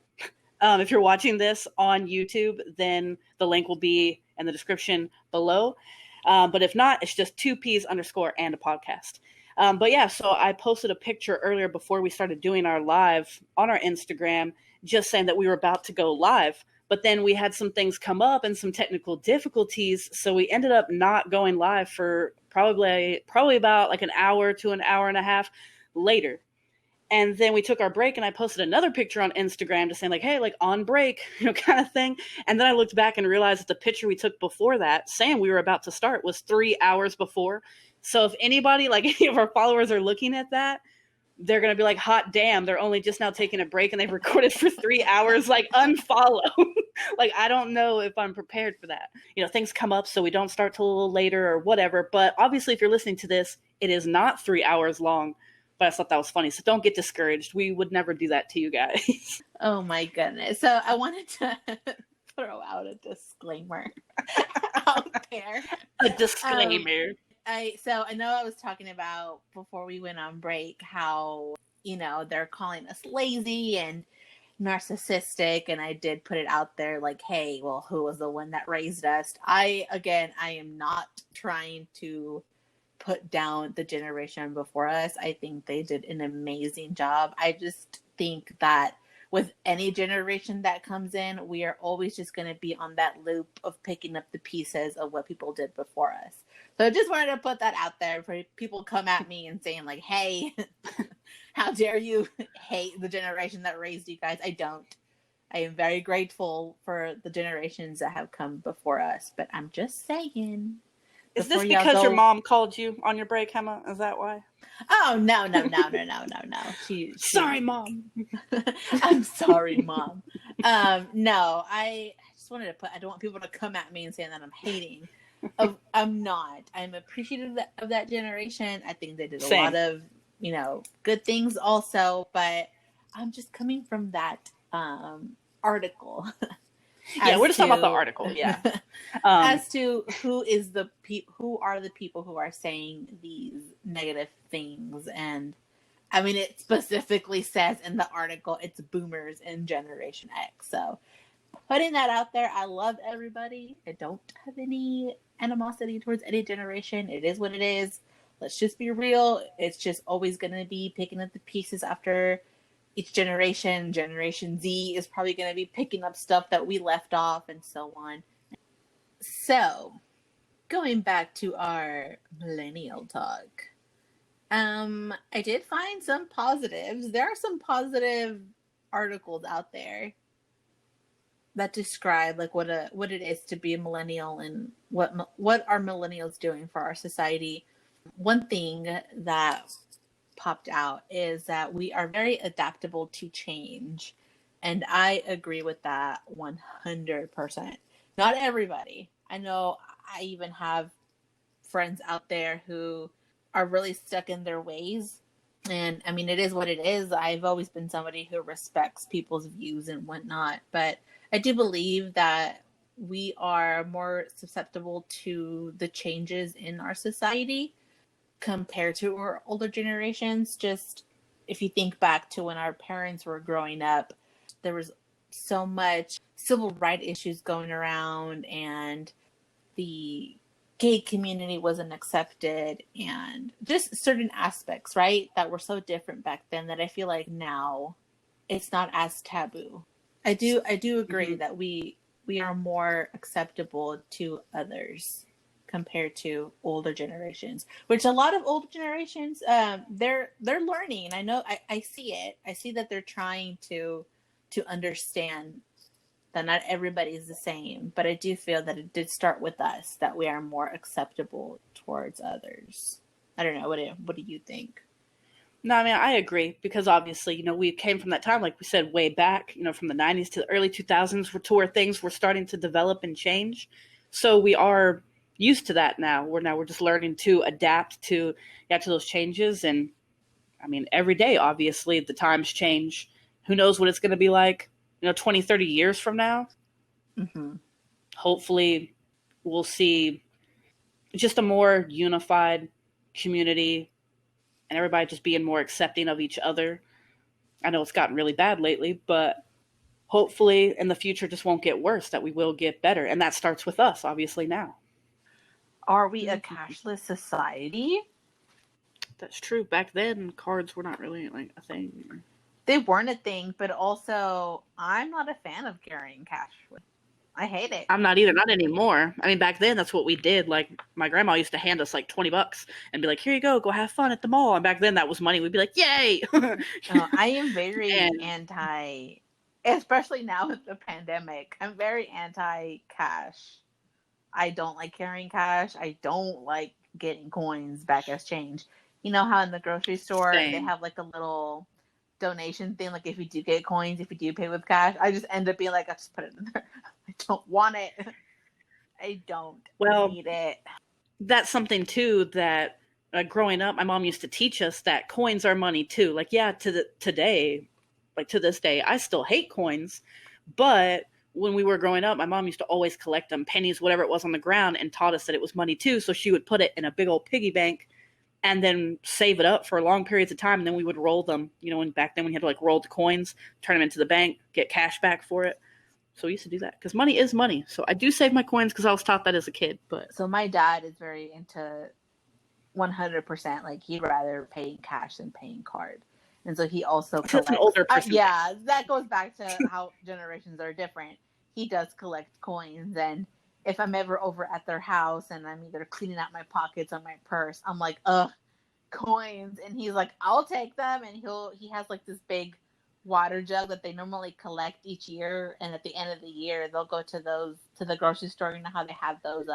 If you're watching this on YouTube, then the link will be in the description below. But if not, it's just 2Ps_ and a podcast. But yeah, so I posted a picture earlier before we started doing our live on our Instagram, just saying that we were about to go live. But then we had some things come up and some technical difficulties. So we ended up not going live for probably about like an hour to an hour and a half later. And then we took our break and I posted another picture on Instagram just saying like, hey, like on break, kind of thing. And then I looked back and realized that the picture we took before that, saying we were about to start, was 3 hours before. So if anybody, like any of our followers, are looking at that, they're going to be like, hot damn, they're only just now taking a break and they've recorded for 3 hours. Like, unfollow. Like, I don't know if I'm prepared for that. You know, things come up, so we don't start till a little later or whatever. But obviously, if you're listening to this, it is not 3 hours long. But I thought that was funny. So don't get discouraged. We would never do that to you guys. Oh my goodness. So I wanted to throw out a disclaimer out there. A disclaimer. I know I was talking about before we went on break how, they're calling us lazy and narcissistic, and I did put it out there like, hey, well, who was the one that raised us? I am not trying to put down the generation before us. I think they did an amazing job. I just think that with any generation that comes in, we are always just going to be on that loop of picking up the pieces of what people did before us. So I just wanted to put that out there for people come at me and saying like, hey, how dare you hate the generation that raised you guys? I don't. I am very grateful for the generations that have come before us, but I'm just saying. Is this because your mom called you on your break, Emma? Is that why? Oh, no. Sorry, Mom. I'm sorry, Mom. No, I just wanted to I don't want people to come at me and saying that I'm hating. I'm not. I'm appreciative of that generation. I think they did a lot of, good things also, but I'm just coming from that article. Yeah, we're just talking about the article. Yeah. As to who are the people who are saying these negative things, and I mean, it specifically says in the article it's boomers and Generation X. So putting that out there, I love everybody. I don't have any animosity towards any generation. It is what it is. Let's just be real. It's just always going to be picking up the pieces after each generation. Generation Z is probably going to be picking up stuff that we left off and so on. So, going back to our millennial talk, I did find some positives. There are some positive articles out there that describe like what it is to be a millennial and what are millennials doing for our society. One thing that popped out is that we are very adaptable to change, and I agree with that 100%. Not everybody. I know I even have friends out there who are really stuck in their ways, and I mean, it is what it is. I've always been somebody who respects people's views and whatnot, but I do believe that we are more susceptible to the changes in our society compared to our older generations. Just if you think back to when our parents were growing up, there was so much civil rights issues going around, and the gay community wasn't accepted, and just certain aspects, right, that were so different back then that I feel like now it's not as taboo. I do agree that we are more acceptable to others compared to older generations, which a lot of older generations, they're learning. I know, I see it. I see that they're trying to understand that not everybody is the same, but I do feel that it did start with us, that we are more acceptable towards others. I don't know. What do you think? No, I mean, I agree, because obviously, we came from that time, like we said, way back, from the 90s to the early 2000s, to where things were starting to develop and change. So we are used to that now. We're just learning to adapt to those changes. And I mean, every day, obviously, the times change. Who knows what it's going to be like, 20, 30 years from now. Mm-hmm. Hopefully, we'll see just a more unified community and everybody just being more accepting of each other. I know it's gotten really bad lately, but hopefully in the future just won't get worse, that we will get better. And that starts with us, obviously, now. Are we a cashless society? That's true. Back then, cards were not really like a thing. They weren't a thing, but also I'm not a fan of carrying cash. I hate it. I'm not either. Not anymore. I mean, back then, that's what we did. Like, my grandma used to hand us like $20 and be like, here you go have fun at the mall. And back then, that was money. We'd be like, yay. I am very anti, especially now with the pandemic. I'm very anti cash. I don't like carrying cash. I don't like getting coins back as change. You know how in the grocery store they Same. have like a little donation thing, like if you do get coins, if you do pay with cash, I just end up being like, I just put it in there. I don't want it. I don't Well, need it. that's something too that growing up, my mom used to teach us that coins are money too. Like, yeah, to this day, I still hate coins, but when we were growing up, my mom used to always collect them, pennies, whatever it was on the ground, and taught us that it was money too. So she would put it in a big old piggy bank and then save it up for long periods of time. And then we would roll them, and back then we had to like roll the coins, turn them into the bank, get cash back for it. So we used to do that because money is money. So I do save my coins because I was taught that as a kid. But So my dad is very into 100%. Like he'd rather pay in cash than paying card. And so he also that's an collects. older person. Yeah, that goes back to how generations are different. He does collect coins. And if I'm ever over at their house and I'm either cleaning out my pockets or my purse, I'm like, ugh, coins. And he's like, I'll take them. And he has like this big water jug that they normally collect each year. And at the end of the year, they'll go to the grocery store. You know how they have those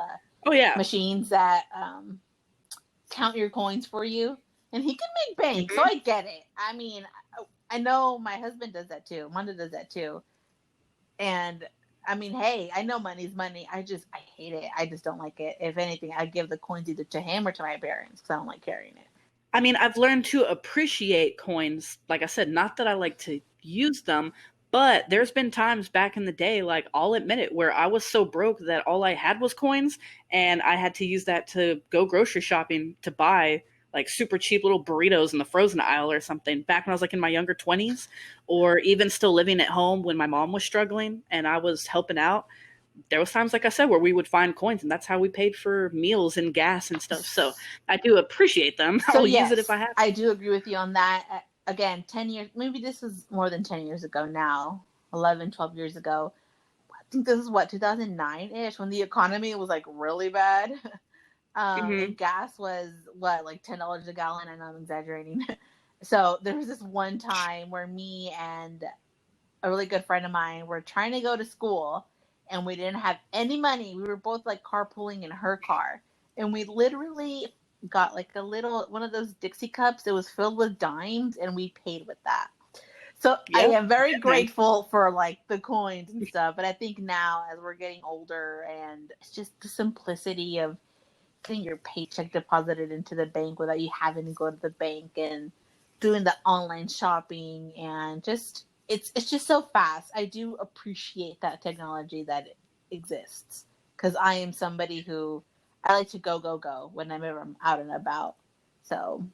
Oh yeah. machines that count your coins for you, and he can make bank. So Mm-hmm. I get it. I mean, I know my husband does that too. Wanda does that too. And I mean, hey, I know money's money. I hate it. I just don't like it. If anything, I give the coins either to him or to my parents because I don't like carrying it. I mean, I've learned to appreciate coins. Like I said, not that I like to use them, but there's been times back in the day, like I'll admit it, where I was so broke that all I had was coins, and I had to use that to go grocery shopping to buy like super cheap little burritos in the frozen aisle or something back when I was like in my younger 20s, or even still living at home when my mom was struggling and I was helping out. There was times, like I said, where we would find coins, and that's how we paid for meals and gas and stuff. So I do appreciate them. So I'll use yes, it if I have to. I do agree with you on that. Again, 10 years, maybe this was more than 10 years ago now, 11, 12 years ago. I think this is what, 2009-ish, when the economy was like really bad. Mm-hmm. And gas was what, like $10 a gallon? I know I'm exaggerating. So there was this one time where me and a really good friend of mine were trying to go to school, and we didn't have any money. We were both like carpooling in her car, and we literally got like a little one of those Dixie cups. It was filled with dimes, and we paid with that. So I Yep. am very Nice. grateful for like the coins and stuff. But I think now, as we're getting older, and it's just the simplicity of getting your paycheck deposited into the bank without you having to go to the bank and doing the online shopping, and just it's just so fast. I do appreciate that technology that it exists, because I am somebody who I like to go whenever I'm out and about. So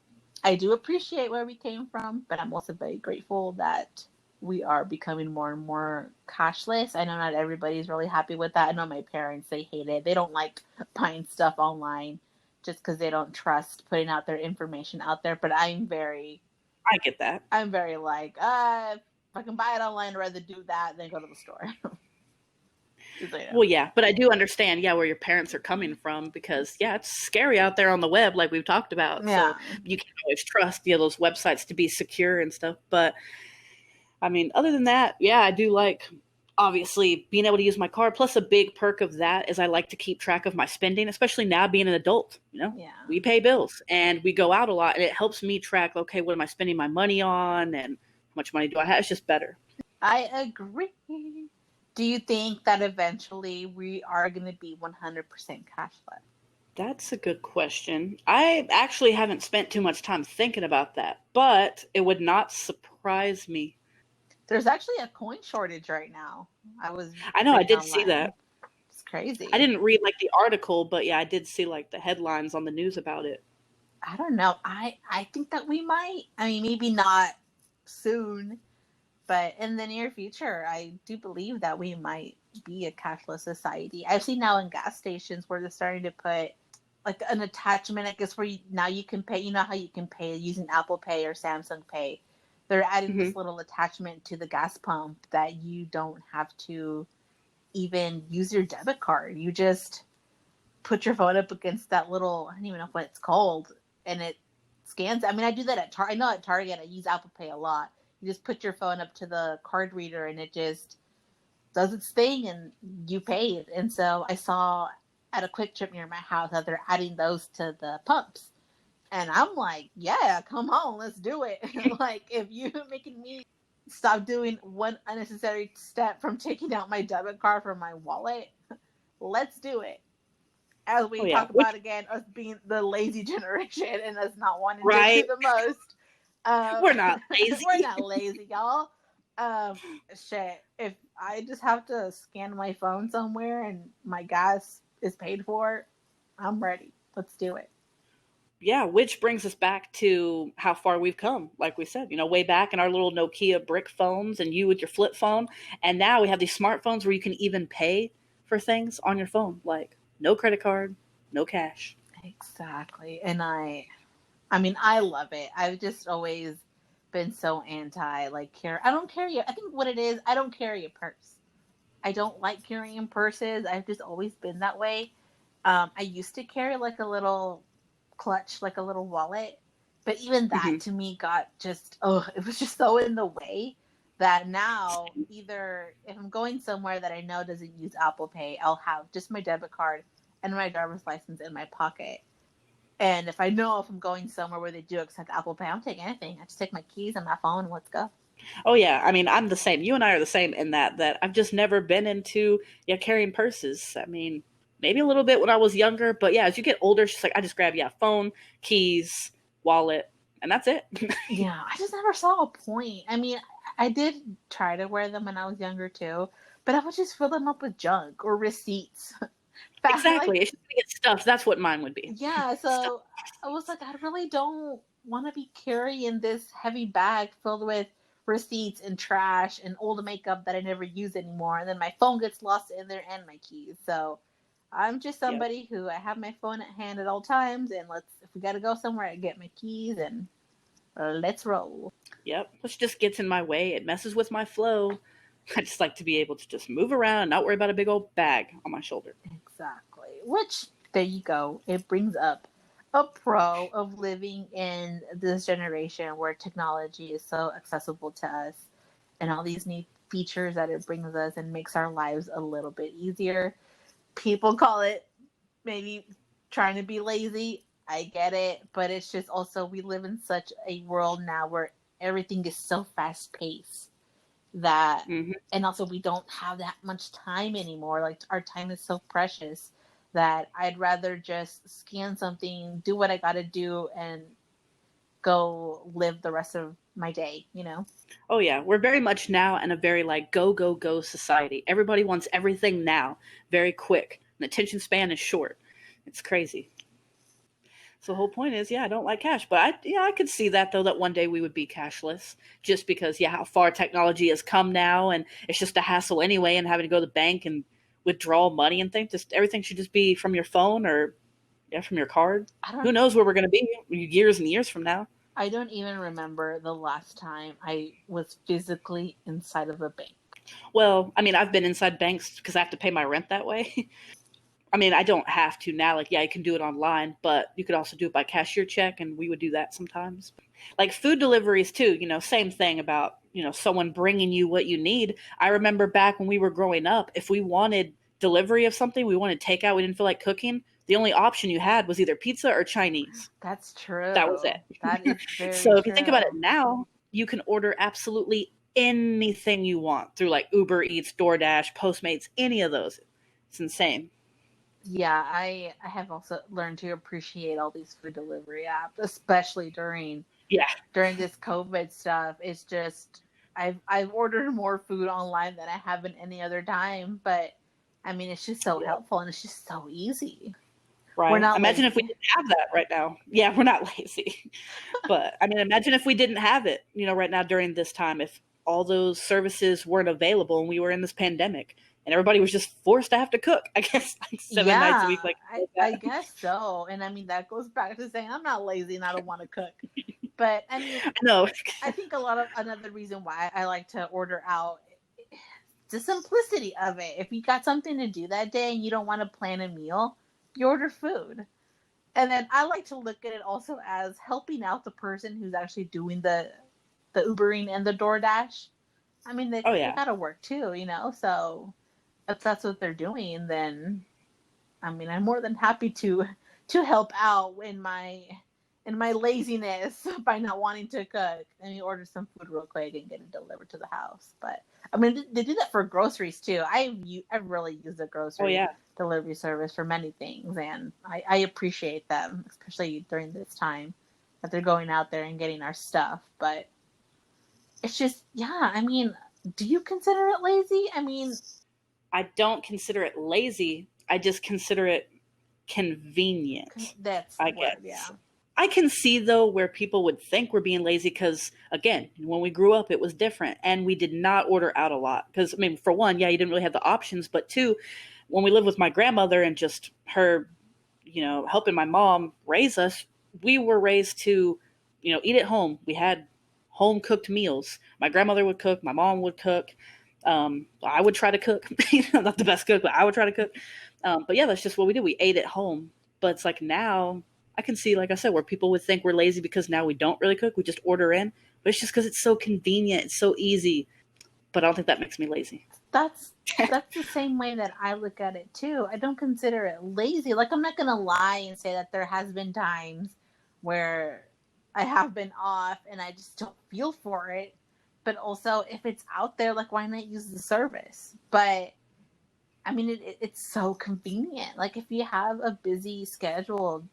I do appreciate where we came from, but I'm also very grateful that we are becoming more and more cashless. I know not everybody's really happy with that. I know my parents, they hate it. They don't like buying stuff online just because they don't trust putting out their information out there. But I get that. I'm very like, if I can buy it online, I'd rather do that than go to the store. Just so you know. Well, yeah, but I do understand, yeah, where your parents are coming from because, yeah, it's scary out there on the web, like we've talked about. Yeah. So you can't always trust, those websites to be secure and stuff. But I mean, other than that, yeah, I do like obviously being able to use my card. Plus, a big perk of that is I like to keep track of my spending, especially now being an adult. Yeah. We pay bills and we go out a lot, and it helps me track, okay, what am I spending my money on and how much money do I have? It's just better. I agree. Do you think that eventually we are going to be 100% cashless? That's a good question. I actually haven't spent too much time thinking about that, but it would not surprise me. There's actually a coin shortage right now. I know, I did online. see that. It's crazy. I didn't read like the article, but yeah, I did see like the headlines on the news about it. I don't know. I think that we might. I mean, maybe not soon, but in the near future, I do believe that we might be a cashless society. I've seen now in gas stations where they're starting to put like an attachment, I guess, where now you can pay. You know how you can pay using Apple Pay or Samsung Pay. They're adding this little attachment to the gas pump that you don't have to even use your debit card. You just put your phone up against that little, I don't even know what it's called, and it scans. I mean, I do that at Target. I know at Target I use Apple Pay a lot. You just put your phone up to the card reader and it just does its thing and you pay it. And so I saw at a Quick Trip near my house that they're adding those to the pumps. And I'm like, yeah, come on, let's do it. Like, if you're making me stop doing one unnecessary step from taking out my debit card from my wallet, let's do it. As Oh we yeah, talk about again, us being the lazy generation and us not wanting to right. do the most. Um, We're not lazy. we're not lazy, y'all. Um, shit. If I just have to scan my phone somewhere and my gas is paid for, I'm ready. Let's do it. Yeah, which brings us back to how far we've come. Like we said, way back in our little Nokia brick phones and you with your flip phone. And now we have these smartphones where you can even pay for things on your phone. Like no credit card, no cash. Exactly. And I mean, I love it. I've just always been so anti I don't carry I think what it is, I don't carry a purse. I don't like carrying purses. I've just always been that way. I used to carry like a little clutch, like a little wallet, but even that Hmm. to me got just it was just so in the way that now either if I'm going somewhere that I know doesn't use Apple Pay, I'll have just my debit card and my driver's license in my pocket. And if I know if I'm going somewhere where they do accept Apple Pay, I don't take anything. I just take my keys and my phone and let's go. Oh yeah, I mean I'm the same. You and I are the same in that I've just never been into carrying purses. I mean, maybe a little bit when I was younger, but yeah, as you get older, it's just like I just grab phone, keys, wallet, and that's it. Yeah, I just never saw a point. I mean, I did try to wear them when I was younger too, but I would just fill them up with junk or receipts. Like, Exactly. It's just gonna get stuffed. That's what mine would be. yeah, Stuff. so I was like, I really don't want to be carrying this heavy bag filled with receipts and trash and old makeup that I never use anymore. And then my phone gets lost in there and my keys. So I'm just Yep. somebody who I have my phone at hand at all times. And if we got to go somewhere, I get my keys and let's roll. Yep. Which just gets in my way. It messes with my flow. I just like to be able to just move around and not worry about a big old bag on my shoulder. Exactly. Which, there you go. It brings up a pro of living in this generation where technology is so accessible to us and all these neat features that it brings us and makes our lives a little bit easier. People call it maybe trying to be lazy. I get it. But it's just also we live in such a world now where everything is so fast paced that Hmm. and also we don't have that much time anymore. Like our time is so precious that I'd rather just scan something, do what I got to do and go live the rest of my day. Oh yeah, we're very much now in a very like go go go society. Everybody wants everything now, very quick. And attention span is short. It's crazy. So the whole point is, yeah, I don't like cash, but I could see that though that one day we would be cashless, just because how far technology has come now, and it's just a hassle anyway, and having to go to the bank and withdraw money and things. Just everything should just be from your phone or from your card. I don't Who knows where we're going to be years and years from now? I don't even remember the last time I was physically inside of a bank. Well, I mean, I've been inside banks because I have to pay my rent that way. I mean, I don't have to now. Like, yeah, you can do it online, but you could also do it by cashier check, and we would do that sometimes. Like food deliveries too, same thing about, someone bringing you what you need. I remember back when we were growing up, if we wanted delivery of something, we wanted takeout, we didn't feel like cooking, the only option you had was either pizza or Chinese. That's That was true. it. That is very So if you think about it true. now, you can order absolutely anything you want through like Uber Eats, DoorDash, Postmates, any of those. It's insane. Yeah, I have also learned to appreciate all these food delivery apps, especially Yeah. during this COVID stuff. It's just I've ordered more food online than I have in any other time, but I mean it's just so Yeah. helpful and it's just so easy. We're Right. not Imagine if we lazy. didn't have that right now. Yeah, we're not lazy. But I mean, imagine if we didn't have it, right now during this time, if all those services weren't available and we were in this pandemic and everybody was just forced to have to cook, I guess, like 7 nights a Yeah, week, like I that. guess so. And I mean that goes back to saying I'm not lazy and I don't want to cook. But I mean, I know. I think a lot of another reason why I like to order out the simplicity of it. If you got something to do that day and you don't want to plan a meal, you order food. And then I like to look at it also as helping out the person who's actually doing the Ubering and the DoorDash. I mean, they Oh they yeah. gotta work too. So if that's what they're doing, then I mean, I'm more than happy to help out in my laziness by not wanting to cook. I mean, order some food real quick and get it delivered to the house. But I mean, they do that for groceries too. I really use the Oh grocery yeah. delivery service for many things, and I appreciate them, especially during this time that they're going out there and getting our stuff. But it's just, yeah. I mean, do you consider it lazy? I mean, I don't consider it lazy. I just consider it convenient, that's the I word. Yeah. guess. I can see though where people would think we're being lazy because again, when we grew up, it was different and we did not order out a lot. Because I mean, for one, yeah, you didn't really have the options, but two, when we lived with my grandmother and just her, helping my mom raise us, we were raised to, eat at home. We had home cooked meals. My grandmother would cook, my mom would cook. I would try to cook, not the best cook, but I would try to cook. But yeah, that's just what we did. We ate at home. But it's like now I can see, like I said, where people would think we're lazy because now we don't really cook. We just order in. But it's just because it's so convenient. It's so easy. But I don't think that makes me lazy. That's the same way that I look at it too. I don't consider it lazy. Like, I'm not gonna lie and say that there has been times where I have been off and I just don't feel for it. But also, if it's out there, like, why not use the service? But I mean, it's so convenient. Like, if you have a busy schedule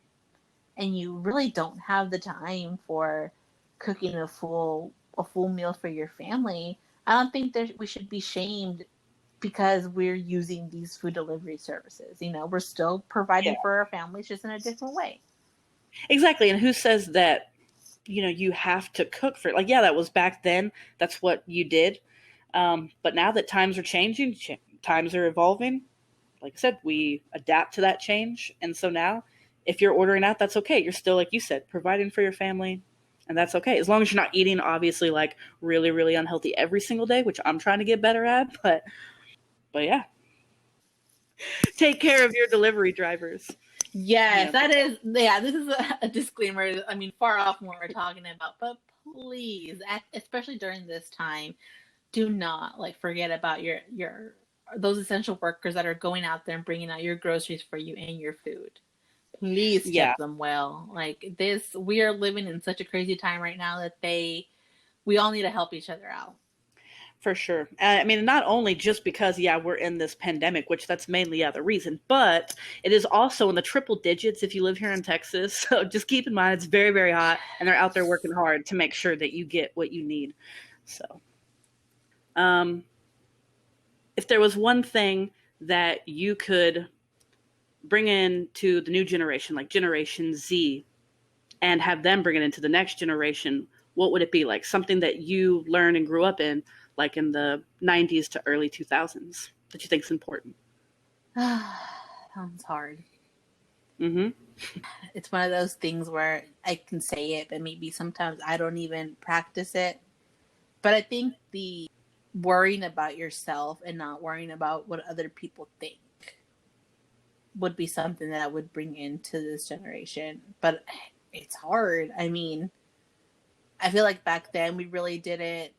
and you really don't have the time for cooking a full meal for your family, I don't think we should be shamed because we're using these food delivery services. We're still Yeah, providing for our families, just in a different way. exactly. And who says that, you have to cook for it? Like, yeah, that was back then. That's what you did. But now that times are changing, times are evolving. Like I said, we adapt to that change. And so now, if you're ordering out, that's okay. You're still, like you said, providing for your family. And that's okay. As long as you're not eating, obviously, like really, really unhealthy every single day, which I'm trying to get better at. But yeah, take care of your delivery drivers. Yes, that is, yeah, this is a disclaimer. I mean, far off from what we're talking about, but please, especially during this time, do not forget about your those essential workers that are going out there and bringing out your groceries for you and your food. Please Yeah, tip them well. Like this, we are living in such a crazy time right now that we all need to help each other out. for sure. I mean, not only just because, yeah, we're in this pandemic, which that's mainly, yeah, the reason, but it is also in the triple digits if you live here in Texas. So just keep in mind, it's very, very hot, and they're out there working hard to make sure that you get what you need. So, um, if there was one thing that you could bring in to the new generation, like Generation Z, and have them bring it into the next generation, what would it be? Like something that you learned and grew up in, like in the 90s to early 2000s, that you think is important? Sounds hard. Mm-hmm. It's one of those things where I can say it, but maybe sometimes I don't even practice it. But I think the worrying about yourself and not worrying about what other people think would be something that I would bring into this generation. But it's hard. I mean, I feel like back then we really did it.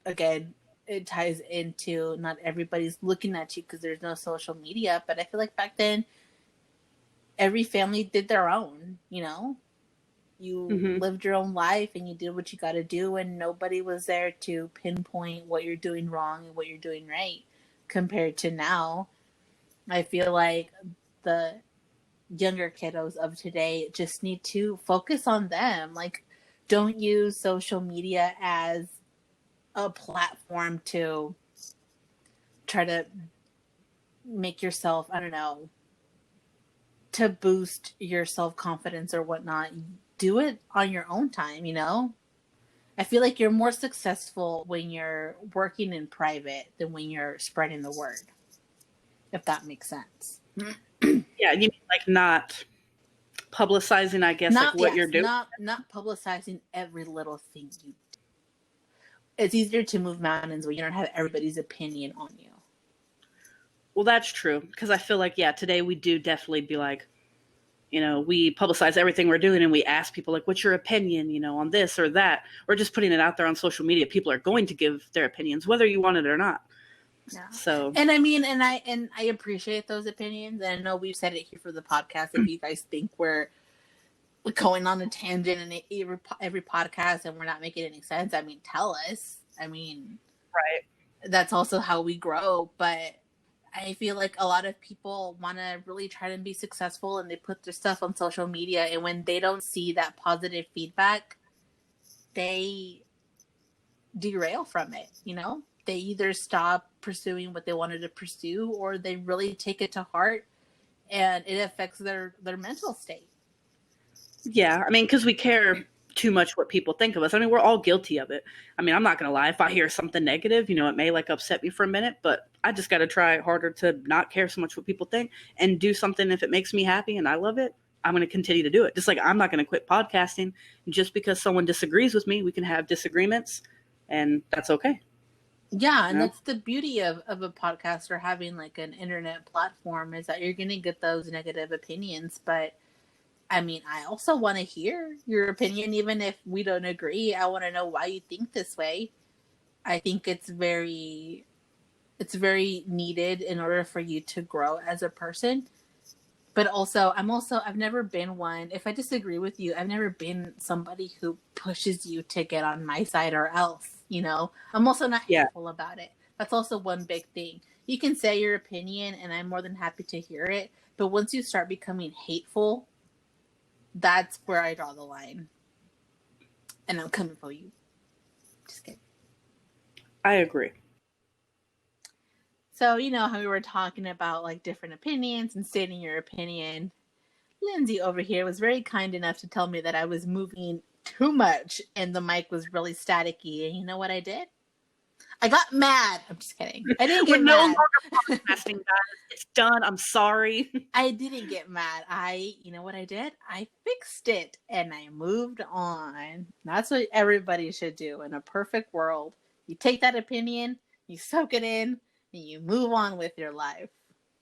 Again, it ties into not everybody's looking at you because there's no social media. But I feel like back then every family did their own. You Mm-hmm. lived your own life and you did what you got to do, and nobody was there to pinpoint what you're doing wrong and what you're doing right. Compared to now, I feel like the younger kiddos of today just need to focus on them. Like, don't use social media as a platform to try to make yourself, I don't know, to boost your self confidence or whatnot. Do it on your own time. I feel like you're more successful when you're working in private than when you're spreading the word, if that makes sense. Yeah, you mean like not publicizing, I guess, like Not what yes, you're doing? not publicizing every little thing you do. It's easier to move mountains when you don't have everybody's opinion on you. Well, that's true because I feel like, yeah, today we do definitely be like, we publicize everything we're doing and we ask people like, what's your opinion, on this or that? We're just putting it out there on social media. People are going to give their opinions, whether you want it or not. Yeah. So, And I mean, and I appreciate those opinions. And I know we've said it here for the podcast. If you guys think we're going on a tangent in every podcast and we're not making any sense, I mean, tell us. I mean, right. that's also how we grow. But I feel like a lot of people want to really try to be successful and they put their stuff on social media. And when they don't see that positive feedback, they derail from it, you know? They either stop pursuing what they wanted to pursue or they really take it to heart and it affects their mental state. Yeah, I mean, because we care too much what people think of us. I mean, we're all guilty of it. I mean, I'm not going to lie. If I hear something negative, you know, it may like upset me for a minute, but I just got to try harder to not care so much what people think and do something. If it makes me happy and I love it, I'm going to continue to do it. Just like I'm not going to quit podcasting just because someone disagrees with me. We can have disagreements and that's okay. Yeah, and that's the beauty of a podcaster having like an internet platform is that you're going to get those negative opinions. But I mean, I also want to hear your opinion, even if we don't agree. I want to know why you think this way. I think it's very needed in order for you to grow as a person. But also, I've never been one. If I disagree with you, I've never been somebody who pushes you to get on my side or else, you know? I'm also not hateful about it. That's also one big thing. You can say your opinion and I'm more than happy to hear it. But once you start becoming hateful, that's where I draw the line. And I'm coming for you. Just kidding. I agree. So, you know how we were talking about like different opinions and stating your opinion. Lindsay over here was very kind enough to tell me that I was moving too much and the mic was really staticky. And you know what I did? I got mad. I'm just kidding. I didn't get mad. We're no longer podcasting, guys. It's done. I'm sorry. I didn't get mad. You know what I did? I fixed it and I moved on. That's what everybody should do in a perfect world. You take that opinion, you soak it in, and you move on with your life.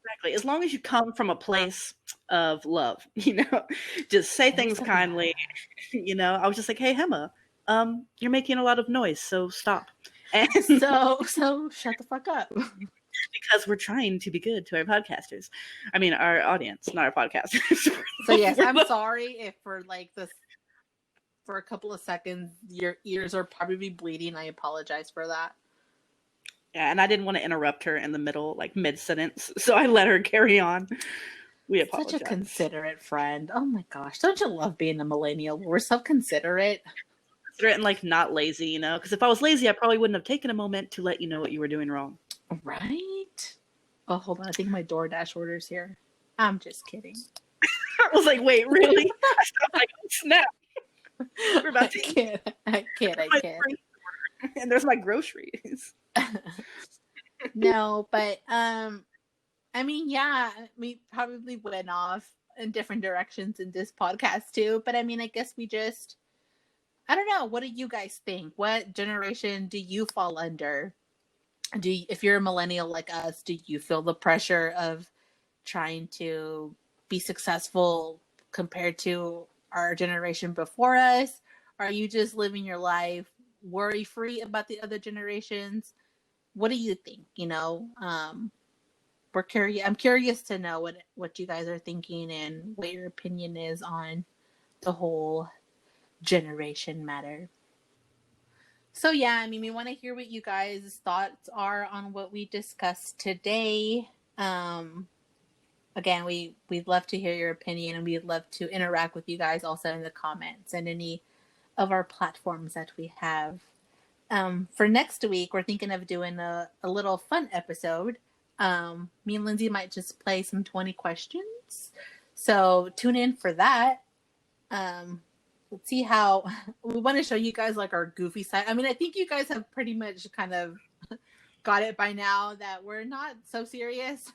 Exactly. As long as you come from a place of love, you know, just say things kindly. You know, I was just like, hey, Hema, you're making a lot of noise, so stop. And so shut the fuck up. Because we're trying to be good to our podcasters. I mean, our audience, not our podcasters. So yes, I'm sorry if for a couple of seconds your ears are probably bleeding. I apologize for that. Yeah, and I didn't want to interrupt her in the middle, like mid-sentence, so I let her carry on. We apologize. Such a considerate friend. Oh my gosh, don't you love being a millennial? We're so considerate. Considerate and like not lazy, you know? Because if I was lazy, I probably wouldn't have taken a moment to let you know what you were doing wrong. Right? Oh, hold on. I think my DoorDash order's here. I'm just kidding. I was like, wait, really? I stopped like, oh, snap. We're about to I can't. And there's my groceries. No, but I mean, yeah, we probably went off in different directions in this podcast too. But I mean, I guess I don't know. What do you guys think? What generation do you fall under? If you're a millennial like us, do you feel the pressure of trying to be successful compared to our generation before us? Are you just living your life worry-free about the other generations? What do you think? You know, we're curious. I'm curious to know what you guys are thinking and what your opinion is on the whole generation matter. So yeah, I mean, we want to hear what you guys' thoughts are on what we discussed today. Again, we'd love to hear your opinion and we'd love to interact with you guys also in the comments and any of our platforms that we have. For next week, we're thinking of doing a little fun episode. Me and Lindsay might just play some 20 questions. So tune in for that. Let's see how we want to show you guys like our goofy side. I mean, I think you guys have pretty much kind of got it by now that we're not so serious.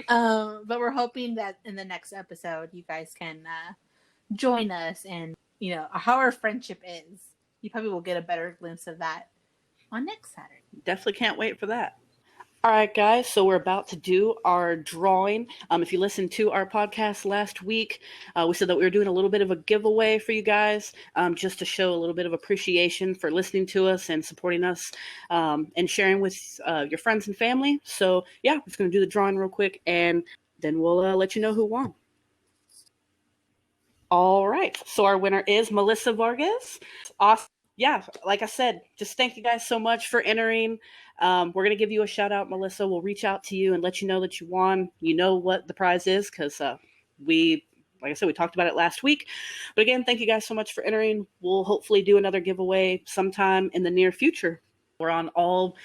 But we're hoping that in the next episode, you guys can join us and, you know, how our friendship is. You probably will get a better glimpse of that on next Saturday. Definitely can't wait for that. All right, guys, so we're about to do our drawing. If you listened to our podcast last week, we said that we were doing a little bit of a giveaway for you guys, just to show a little bit of appreciation for listening to us and supporting us, and sharing with your friends and family. So, yeah, we're just going to do the drawing real quick, and then we'll let you know who won. All right, so our winner is Melissa Vargas. Awesome. Yeah, like I said, just thank you guys so much for entering. We're going to give you a shout out, Melissa. We'll reach out to you and let you know that you won. You know what the prize is because like I said, we talked about it last week. But again, thank you guys so much for entering. We'll hopefully do another giveaway sometime in the near future. We're on all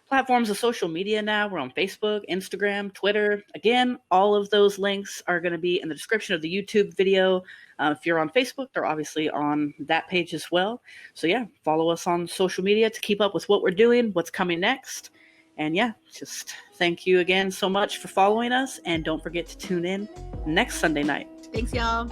platforms of social media now. We're on Facebook, Instagram, Twitter. Again, all of those links are going to be in the description of the YouTube video. If you're on Facebook, they're obviously on that page as well. So yeah, follow us on social media to keep up with what we're doing, what's coming next. And yeah, just thank you again so much for following us. And don't forget to tune in next Sunday night. Thanks, y'all.